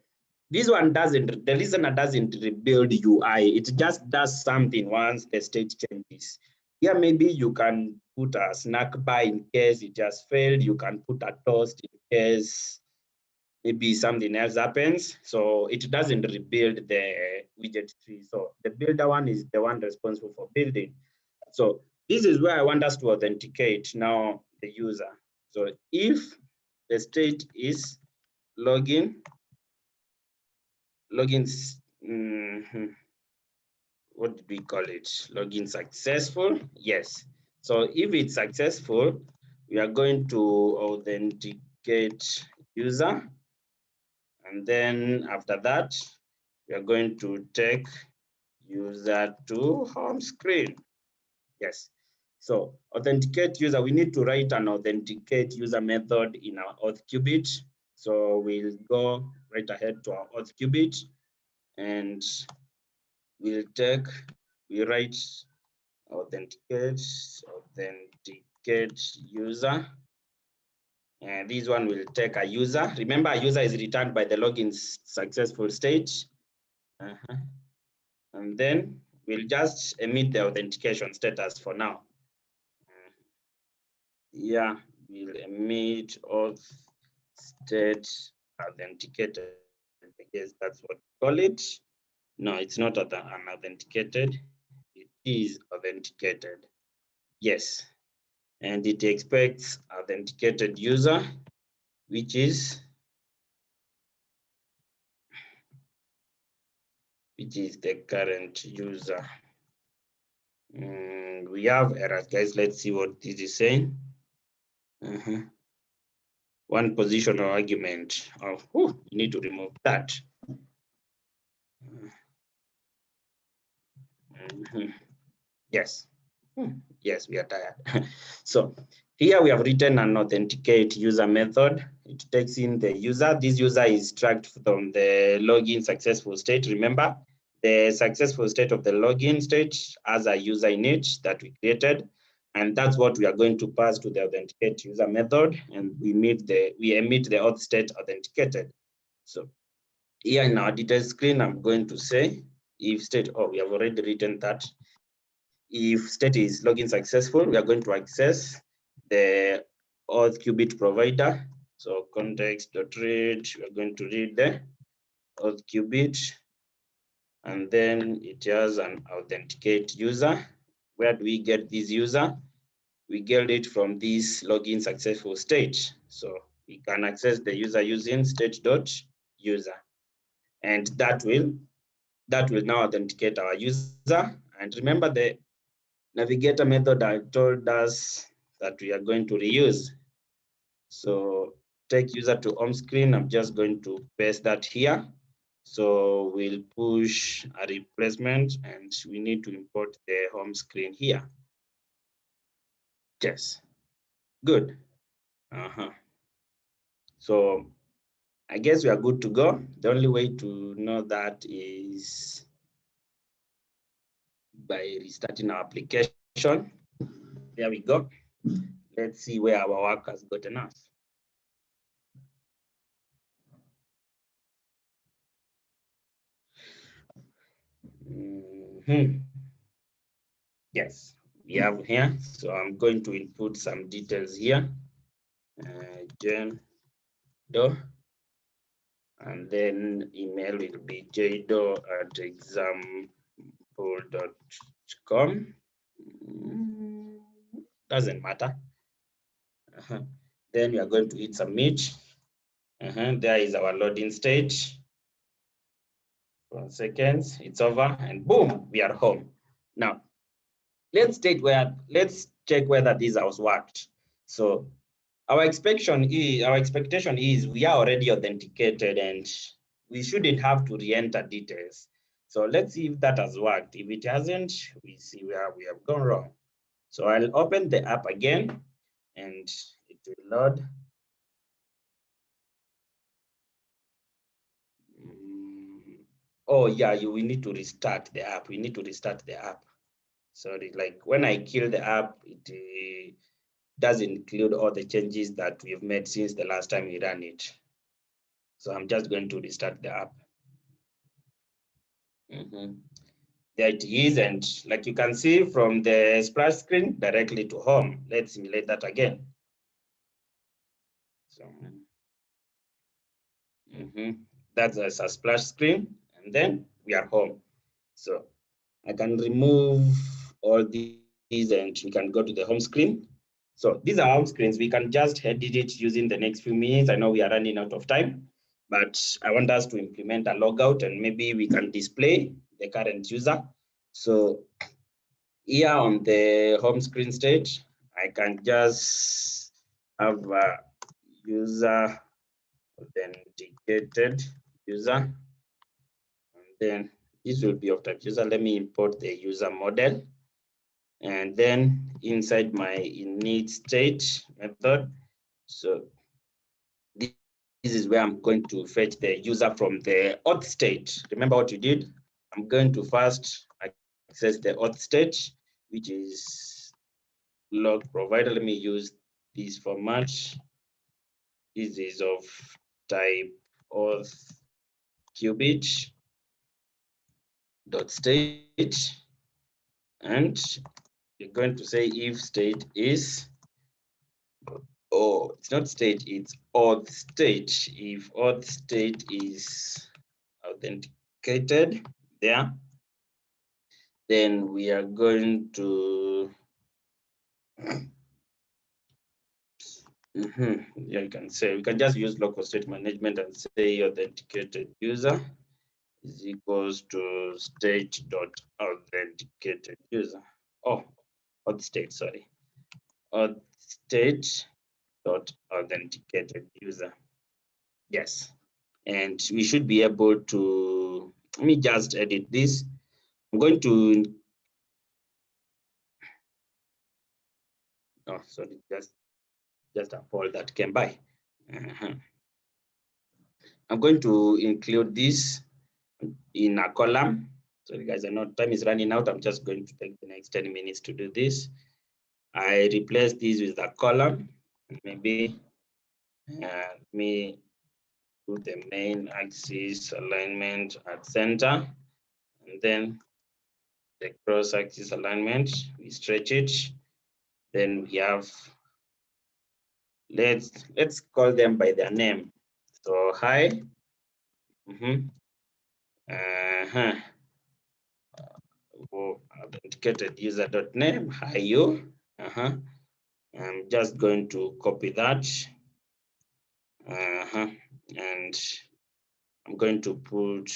This one doesn't, the listener doesn't rebuild UI. It just does something once the state changes. Here, maybe you can put a snack bar in case it just failed. You can put a toast in case maybe something else happens. So it doesn't rebuild the widget tree. So the builder one is the one responsible for building. So this is where I want us to authenticate now the user. So if the state is login, what did we call it? Login successful, yes. So if it's successful, we are going to authenticate user. And then after that, we are going to take user to home screen. Yes. So authenticate user, we need to write an authenticate user method in our auth qubit. So we'll go right ahead to our auth qubit and we write authenticate user. And this one will take a user. Remember, a user is returned by the login successful state. And then we'll just emit the authentication status for now. Yeah, we'll emit auth state authenticated. I guess that's what we call it. No, it's not unauthenticated. It is authenticated. Yes. And it expects authenticated user, which is the current user. We have errors, guys. Let's see what this is saying. One positional argument. Oh, you need to remove that. Yes. Yes, we are tired. So here we have written an authenticate user method. It takes in the user. This user is tracked from the login successful state. Remember, the successful state of the login state has a user in it that we created. And that's what we are going to pass to the authenticate user method. And we emit the auth state authenticated. So here in our details screen, I'm going to say if state, we have already written that. If state is login successful, we are going to access the auth qubit provider. So context.read, we are going to read the auth qubit, and then it has an authenticate user. Where do we get this user? We get it from this login successful state. So we can access the user using state.user, and that will now authenticate our user. And remember, the navigator method I told us that we are going to reuse. So take user to home screen. I'm just going to paste that here. So we'll push a replacement and we need to import the home screen here. Yes, good. So I guess we are good to go. The only way to know that is by restarting our application. There we go. Let's see where our work has gotten us. Yes, we have here. So I'm going to input some details here. Jdo, and then email will be jdo@example.com. Doesn't matter. Then we are going to hit submit. There is our loading state. 1 second, it's over, and boom, we are home. Now, let's check whether this has worked. So our expectation is we are already authenticated and we shouldn't have to re-enter details. So let's see if that has worked. If it hasn't, we see where we have gone wrong. So I'll open the app again and it will load. Oh yeah, we need to restart the app. We need to restart the app. Sorry, like when I kill the app, it doesn't include all the changes that we've made since the last time we ran it. So I'm just going to restart the app. There it is, and like you can see from the splash screen directly to home. Let's simulate that again. So that's a splash screen, and then we are home. So I can remove all these and we can go to the home screen. So these are home screens. We can just edit it using the next few minutes. I know we are running out of time, but I want us to implement a logout and maybe we can display the current user. So here on the home screen stage, I can just have a user authenticated user, and then this will be authenticated user. Let me import the user model, and then inside my init state method. So this is where I'm going to fetch the user from the auth state. Remember what you did? I'm going to first access the auth state, which is log provider. Let me use this format. This is of type auth qubit dot state, and you're going to say if state is, oh, it's not state, it's auth state. If auth state is authenticated there, then we are going to yeah, you can say, we can just use local state management and say authenticated user is equals to state dot authenticated user. Oh, auth state, sorry. Auth state dot authenticated user. Yes. And we should be able to, let me just edit this. I'm going to, oh, sorry, just a poll that came by. I'm going to include this in a column. Sorry guys, I know time is running out. I'm just going to take the next 10 minutes to do this. I replace this with a column. Maybe me put the main axis alignment at center, and then the cross axis alignment, we stretch it. Then we have, let's call them by their name. So hi, authenticated user.name, hi you. I'm just going to copy that. And I'm going to put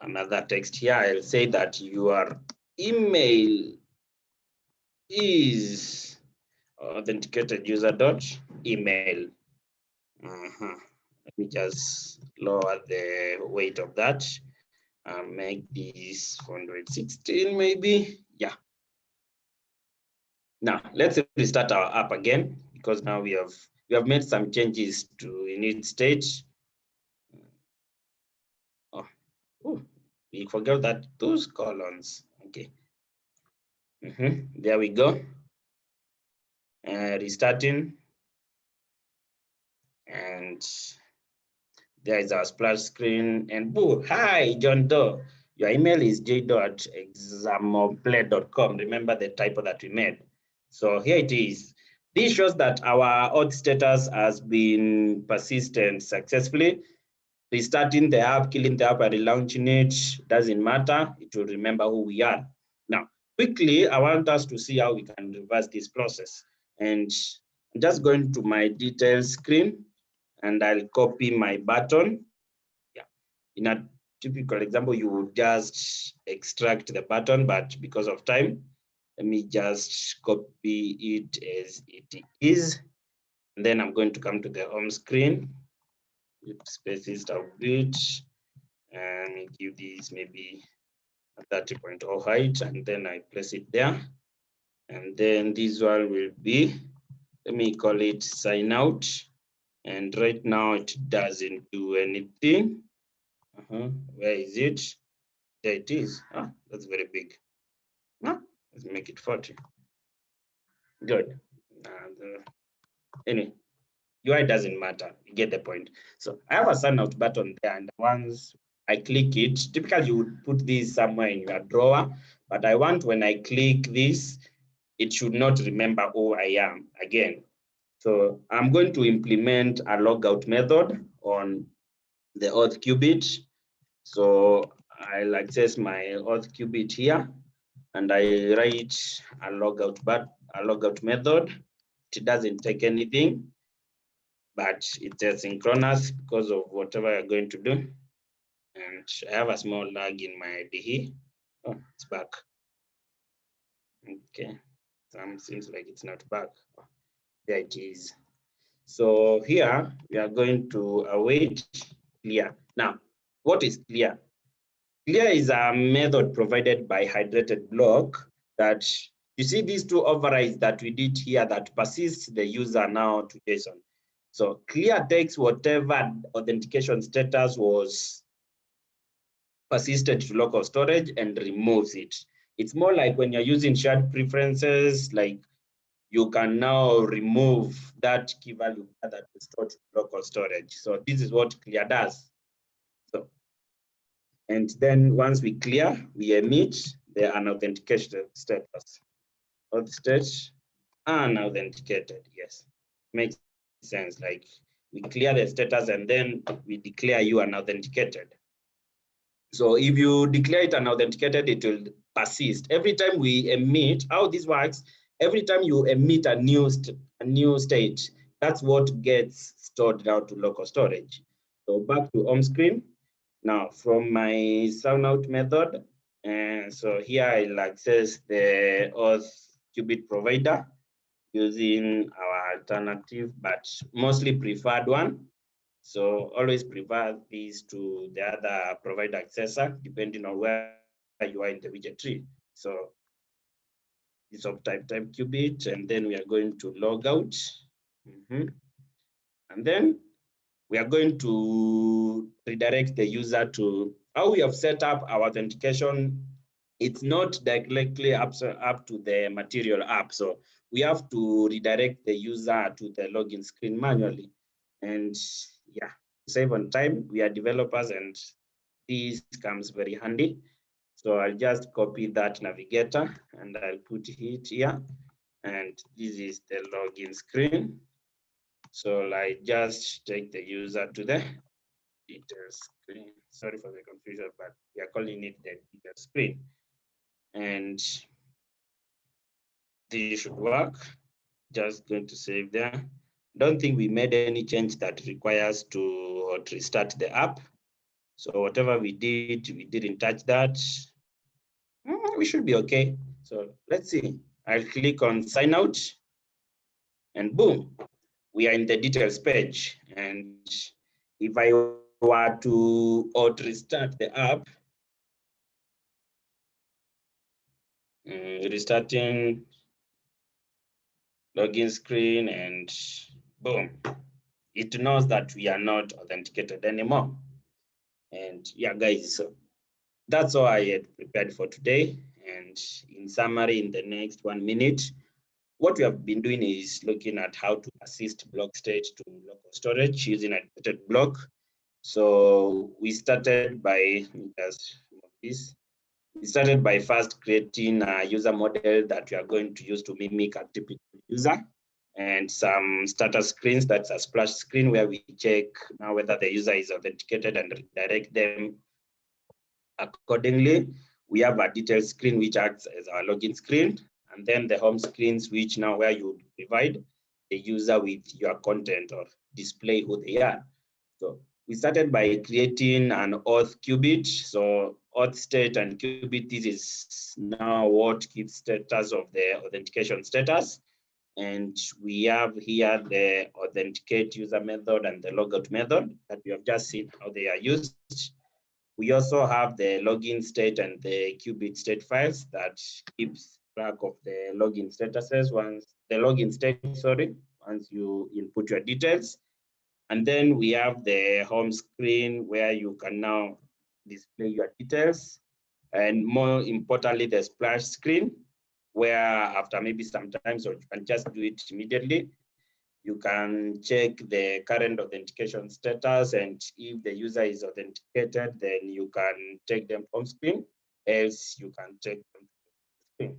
another text here. I'll say that your email is authenticated user.email. Let me just lower the weight of that and make this 116 maybe. Yeah. Now let's restart our app again, because now we have made some changes to init state. Oh, we forgot that those columns. Okay. There we go. Restarting, and there is our splash screen, and boo, hi John Doe, your email is j.examoplay.com. remember the typo that we made. So here it is. This shows that our auth status has been persistent successfully. Restarting the app, killing the app, and relaunching it doesn't matter. It will remember who we are. Now, quickly, I want us to see how we can reverse this process. And I'm just going to my details screen, and I'll copy my button. Yeah. In a typical example, you would just extract the button, but because of time, let me just copy it as it is. And then I'm going to come to the home screen. Spaces a bit, and give this maybe a 30.0 height, and then I place it there. And then this one will be, let me call it sign out. And right now it doesn't do anything. Where is it? There it is. That's very big. Let's make it 40. Good. Anyway, UI doesn't matter. You get the point. So I have a sign out button there, and once I click it. Typically, you would put this somewhere in your drawer, but I want when I click this, it should not remember who I am again. So I'm going to implement a logout method on the auth qubit. So I'll access my auth qubit here, and I write a logout method. It doesn't take anything, but it's asynchronous because of whatever you're going to do. And I have a small lag in my IDE. Oh, it's back. Okay, seems like it's not back. There it is. So here we are going to await clear. Now, what is clear? Clear is a method provided by hydrated Bloc that you see these two overrides that we did here that persists the user now to JSON. So clear takes whatever authentication status was persisted to local storage and removes it. It's more like when you're using shared preferences, like you can now remove that key value that was stored to local storage. So this is what clear does. So, and then once we clear, we emit the unauthenticated status. Auth state unauthenticated. Yes, makes sense. Like we clear the status and then we declare you unauthenticated. So if you declare it unauthenticated, it will persist. Every time we emit, how this works, every time you emit a new state, that's what gets stored now to local storage. So back to home screen. Now from my sign out method, and so here I'll access the auth qubit provider using our alternative, but mostly preferred one. So always prefer these to the other provider accessor, depending on where you are in the widget tree. So this of type qubit, and then we are going to log out. And then we are going to redirect the user to how we have set up our authentication. It's not directly up to the material app. So we have to redirect the user to the login screen manually. And yeah, save on time. We are developers and this comes very handy. So I'll just copy that navigator and I'll put it here. And this is the login screen. So I just take the user to the details screen. Sorry for the confusion, but we are calling it the details screen. And this should work. Just going to save there. Don't think we made any change that requires to restart the app. So whatever we didn't touch that. We should be okay. So let's see. I'll click on sign out and boom, we are in the details page. And if I were to restart the app, restarting login screen and boom, it knows that we are not authenticated anymore. And yeah, guys, so that's all I had prepared for today. And in summary, in the next 1 minute, what we have been doing is looking at how to assist block state to local storage using Untitled Bloc. So we started by We started by first creating a user model that we are going to use to mimic a typical user, and some status screens. That's a splash screen where we check now whether the user is authenticated and redirect them accordingly. We have a detail screen which acts as our login screen, and then the home screens, which now where you provide the user with your content or display who they are. So we started by creating an auth qubit. So auth state and qubit, this is now what keeps status of the authentication status. And we have here the authenticate user method and the logout method that we have just seen how they are used. We also have the login state and the qubit state files that keeps track of the login statuses once you input your details. And then we have the home screen where you can now display your details. And more importantly, the splash screen, where after maybe sometimes, or you can just do it immediately, You can check the current authentication status, and if the user is authenticated, then you can take them from screen, else you can take them from screen.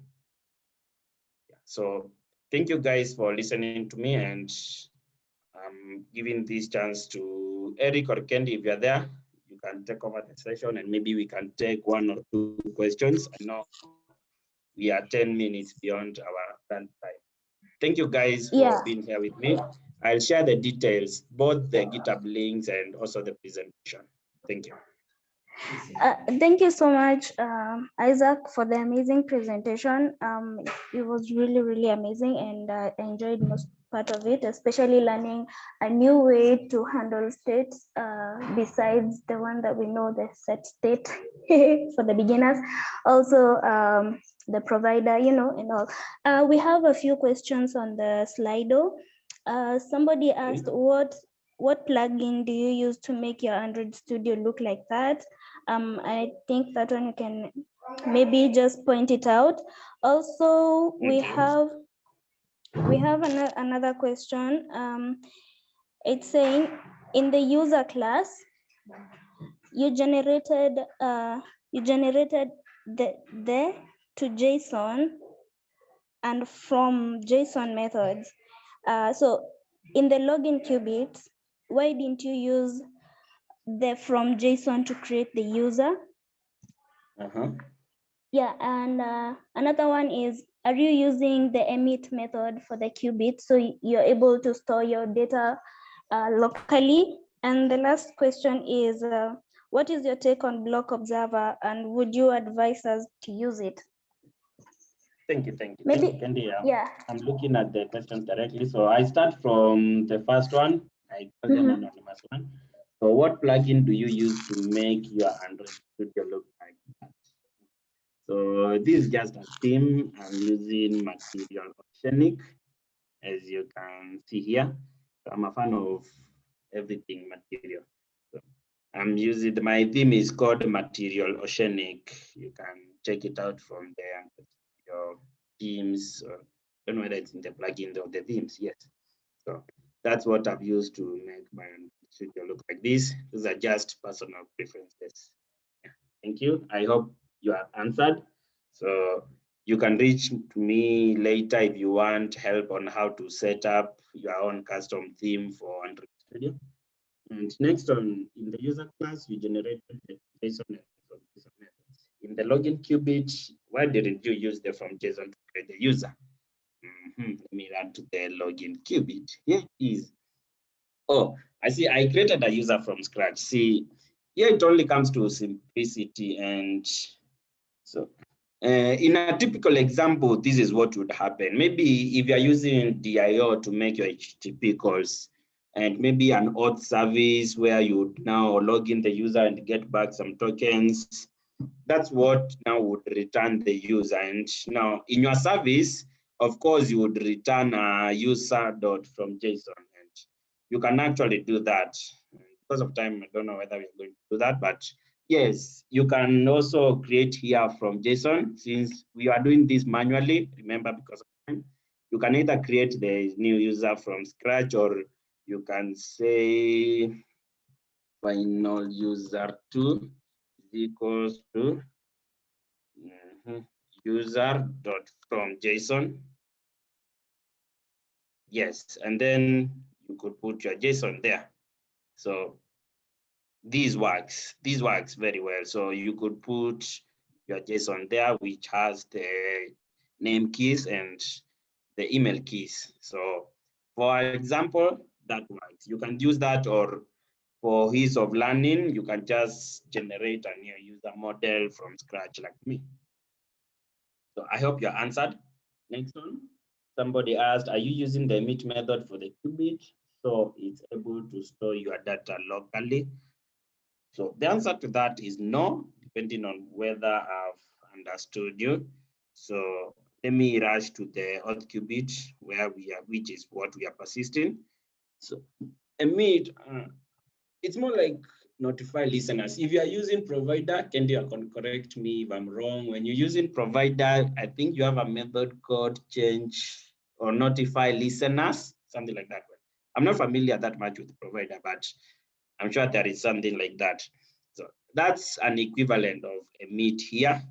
Yeah. So thank you guys for listening to me, and I'm giving this chance to Eric or Kendi. If you're there, you can take over the session, and maybe we can take 1 or 2 questions. I know we are 10 minutes beyond our run time. Thank you guys for being here with me. I'll share the details, both the GitHub links and also the presentation. Thank you. Thank you so much, Isaac, for the amazing presentation. It was really, really amazing, and I enjoyed most part of it, especially learning a new way to handle states besides the one that we know, the set state for the beginners. Also, the provider, and all. We have a few questions on the Slido. Somebody asked, what plugin do you use to make your Android Studio look like that? I think that one you can maybe just point it out. Also, we have another question. It's saying, in the user class, you generated the to JSON and from JSON methods. So in the login qubit, why didn't you use the from JSON to create the user? Yeah, and another one is, are you using the emit method for the qubit so you're able to store your data locally? And the last question is, what is your take on Bloc Observer, and would you advise us to use it? Thank you. Maybe, Kendi, yeah. I'm looking at the questions directly. So I start from the first one. I call them anonymous one. So what plugin do you use to make your Android Studio look like that? So this is just a theme. I'm using Material Oceanic, as you can see here. So I'm a fan of everything material. So I'm using, my theme is called Material Oceanic. You can check it out from there. Your themes, I don't know whether it's in the plugin or the themes, yes. So that's what I've used to make my studio look like this. These are just personal preferences. Yeah. Thank you. I hope you are answered. So you can reach to me later if you want help on how to set up your own custom theme for Android Studio. And next on, in the user class, we generated the JSON from JSON methods. In the login qubit, why didn't you use the from JSON to create the user? Let me run to the login qubit. Here it is. Oh, I see. I created a user from scratch. See, here it only comes to simplicity. And so in a typical example, this is what would happen. Maybe if you're using DIO to make your HTTP calls, and maybe an auth service where you would now log in the user and get back some tokens, that's what now would return the user. And now in your service, of course, you would return a user.fromJSON, and you can actually do that. Because of time, I don't know whether we're going to do that, but yes, you can also create here from JSON. Since we are doing this manually, remember, because of time, you can either create the new user from scratch, or you can say final user2 is equals to user.fromJSON. Yes, and then you could put your JSON there. So this works very well. So you could put your JSON there, which has the name keys and the email keys. So for example, that works. You can use that, or for ease of learning, you can just generate a new user model from scratch like me. So I hope you're answered. Next one. Somebody asked, are you using the emit method for the qubit so it's able to store your data locally? So the answer to that is no, depending on whether I've understood you. So let me rush to the auth qubit where we are, which is what we are persisting. So emit, it's more like notify listeners. If you are using provider, can you correct me if I'm wrong? When you're using provider, I think you have a method called change or notify listeners, something like that. I'm not familiar that much with provider, but I'm sure there is something like that. So that's an equivalent of emit here.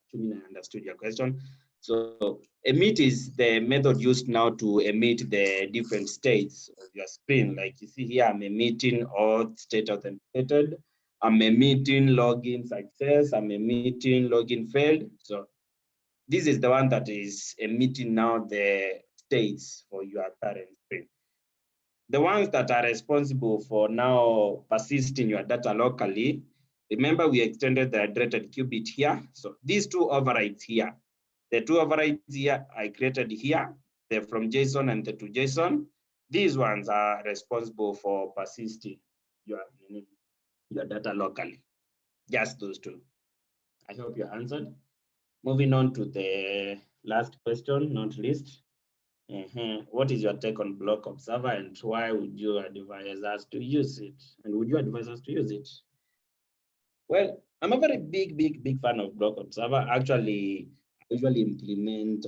Assuming I understood your question. So emit is the method used now to emit the different states of your screen. Like you see here, I'm emitting auth state authenticated. I'm emitting login success. I'm emitting login failed. So this is the one that is emitting now the states for your current screen. The ones that are responsible for now persisting your data locally, remember we extended the iterated qubit here. So these two overrides here, the two overrides here I created here, they're from JSON and the to JSON. These ones are responsible for persisting your data locally. Just those two. I hope you answered. Moving on to the last question, not least. What is your take on Bloc Observer and why would you advise us to use it? And would you advise us to use it? Well, I'm a very big fan of Bloc Observer. Actually, I usually implement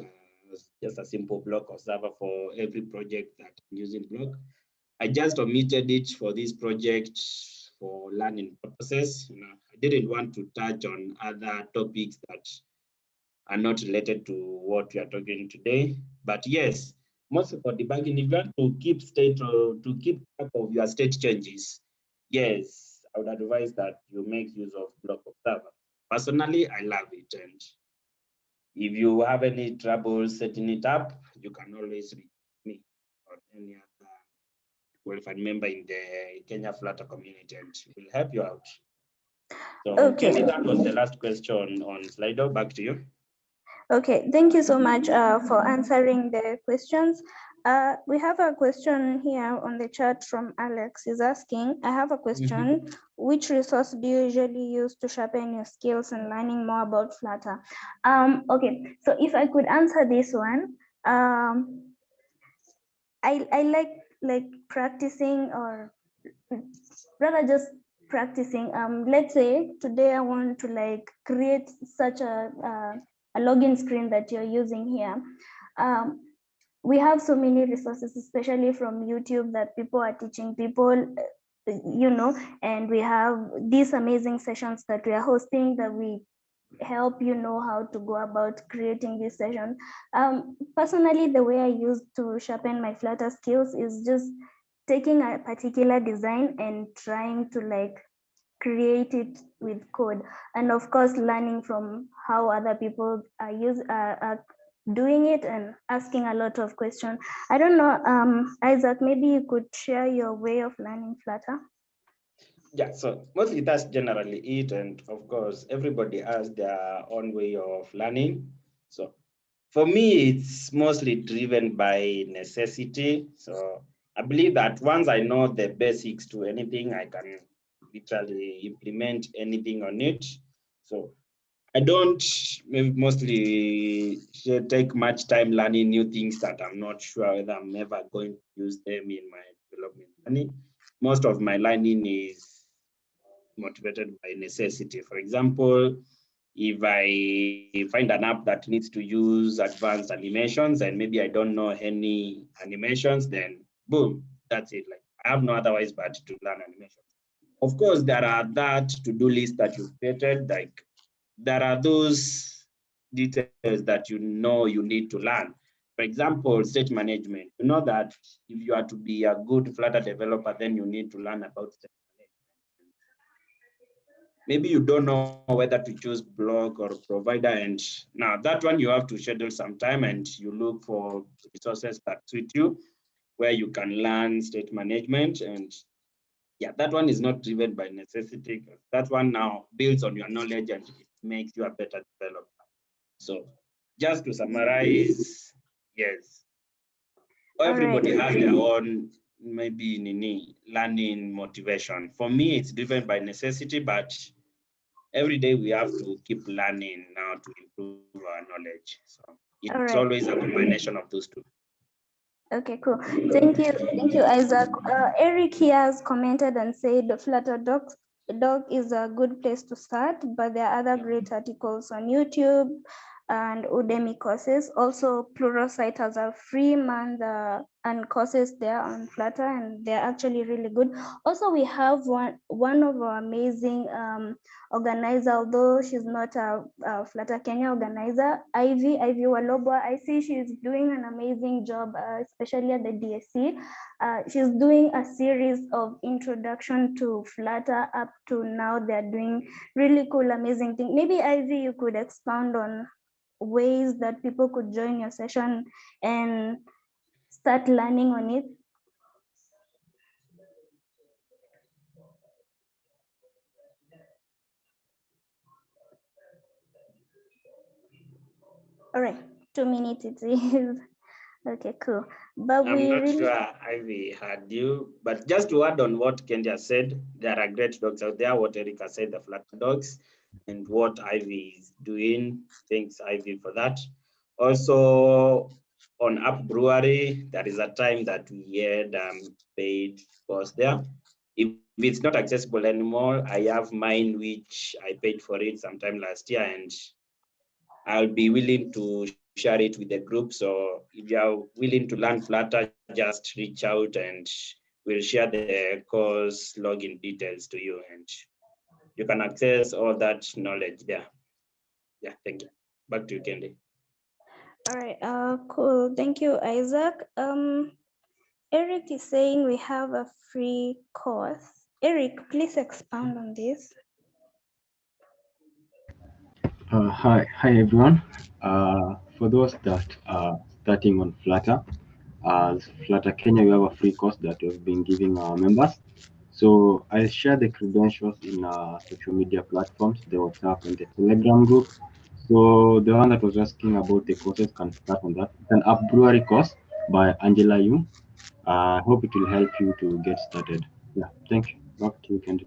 just a simple Bloc Observer for every project that I'm using Bloc. I just omitted it for this project for learning purposes. I didn't want to touch on other topics that are not related to what we are talking today. But yes, mostly for debugging, if you want to keep state or to keep track of your state changes, yes, I would advise that you make use of Bloc Observer. Personally, I love it. And if you have any trouble setting it up, you can always reach me or any other qualified member in the Kenya Flutter community, and we'll help you out. So, Okay. Kenny, that was the last question on Slido. Back to you. Okay, thank you so much for answering the questions. We have a question here on the chat from Alex. He's asking, I have a question. Which resource do you usually use to sharpen your skills and learning more about Flutter? Okay, so if I could answer this one, I like practicing, or rather just practicing. Let's say today I want to like create such a login screen that you're using here. We have so many resources, especially from YouTube, that people are teaching people, and we have these amazing sessions that we are hosting that we help you know how to go about creating this session. Personally, the way I use to sharpen my Flutter skills is just taking a particular design and trying to like create it with code, and of course learning from how other people are doing it and asking a lot of questions. I don't know, Isaac, maybe you could share your way of learning Flutter. Yeah, so mostly that's generally it. And of course, everybody has their own way of learning. So for me, it's mostly driven by necessity. So I believe that once I know the basics to anything, I can literally implement anything on it. So I don't mostly take much time learning new things that I'm not sure whether I'm ever going to use them in my development learning. Most of my learning is motivated by necessity. For example, if I find an app that needs to use advanced animations and maybe I don't know any animations, then boom, that's it. Like I have no otherwise but to learn animations. Of course, there are that to-do list that you've created. Like there are those details that you know you need to learn. For example, state management. You know that if you are to be a good Flutter developer, then you need to learn about state management. Maybe you don't know whether to choose Bloc or provider, and now that one you have to schedule some time and you look for resources that suit you, where you can learn state management. And yeah, that one is not driven by necessity. That one now builds on your knowledge and it makes you a better developer. So just to summarize, yes, everybody has their own maybe learning motivation. For me, it's driven by necessity, but every day we have to keep learning now to improve our knowledge. So it's always a combination of those two. Okay, cool. Thank you, Isaac. Eric here has commented and said the Flutter Doc is a good place to start, but there are other great articles on YouTube. and Udemy courses. Also, Pluralsight has a free month and courses there on Flutter, and they're actually really good. Also, we have one of our amazing organizer, although she's not a Flutter Kenya organizer, Ivy Walobwa. I see she's doing an amazing job, especially at the DSC. She's doing a series of introduction to Flutter. Up to now, they're doing really cool, amazing thing. Maybe Ivy, you could expound on ways that people could join your session and start learning on it. All right, 2 minutes it is. Okay, cool. But I'm not sure Ivy had you, but just to add on what Kenya said, there are great dogs out there. What Erica said, the Flutter dogs, and what Ivy is doing. Thanks, Ivy, for that. Also, on App Brewery, there is a time that we had paid course there. If it's not accessible anymore, I have mine, which I paid for it sometime last year, and I'll be willing to share it with the group. So if you're willing to learn Flutter, just reach out and we'll share the course login details to you, and you can access all that knowledge there. Yeah, thank you. Back to you, Kendi. All right, cool. Thank you, Isaac. Eric is saying we have a free course. Eric, please expound on this. Hi everyone. For those that are starting on Flutter, Flutter Kenya, we have a free course that we've been giving our members. So I share the credentials in our social media platforms, the WhatsApp and the Telegram group. So the one that was asking about the courses can start on that. It's an App Brewery course by Angela Yu. I hope it will help you to get started. Yeah, thank you. Back to you, Kendi.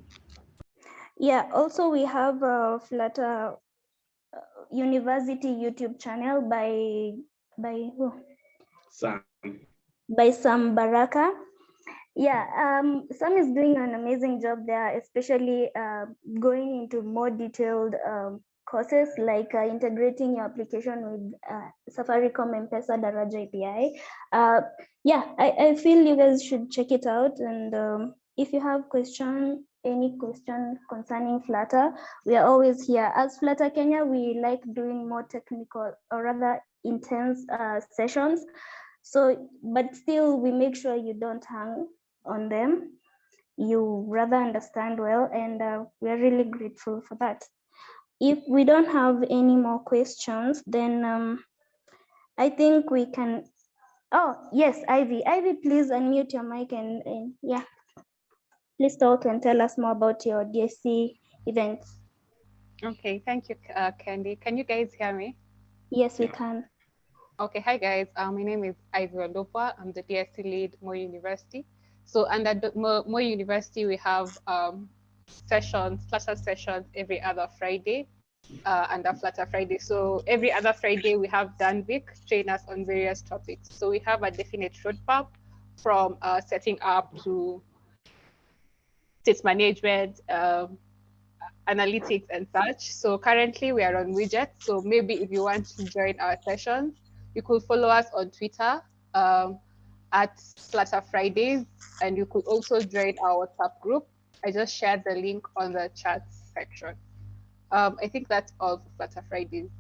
Yeah, also we have a Flutter University YouTube channel by who? By Sam Baraka. Yeah, Sam is doing an amazing job there, especially going into more detailed courses like integrating your application with Safaricom M-Pesa Daraja API. Yeah, I feel you guys should check it out. And if you have any question concerning Flutter, we are always here. As Flutter Kenya, we like doing more technical or rather intense sessions. So, but still we make sure you don't hang on them. You rather understand well, and we're really grateful for that. If we don't have any more questions, then I think we can. Oh, yes, Ivy, please unmute your mic and yeah, please talk and tell us more about your DSC events. Okay, thank you, Kendi. Can you guys hear me? Yes, we can. Okay, hi guys. My name is Ivy Walobwa. I'm the DSC lead, Moi University. So under Moi University, we have Flutter sessions every other Friday under Flutter Friday. So every other Friday, we have Danvik train us on various topics. So we have a definite roadmap from setting up to state management, analytics and such. So currently we are on widgets. So maybe if you want to join our sessions, you could follow us on Twitter at Flutter Fridays, and you could also join our WhatsApp group. I just shared the link on the chat section. I think that's all for Flutter Fridays.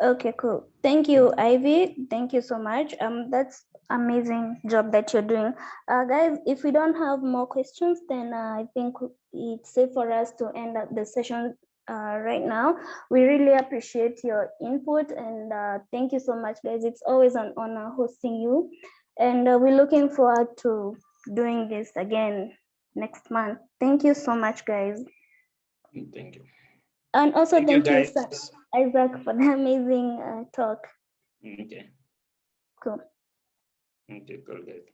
Okay, cool. Thank you, Ivy. Thank you so much. That's amazing job that you're doing. Guys, if we don't have more questions, then I think it's safe for us to end up the session right now. We really appreciate your input, and thank you so much, guys. It's always an honor hosting you, and we're looking forward to doing this again next month. Thank you so much, guys. Thank you. And also thank you, guys. Isaac, for the amazing talk. Okay. Cool. Okay, cool, guys.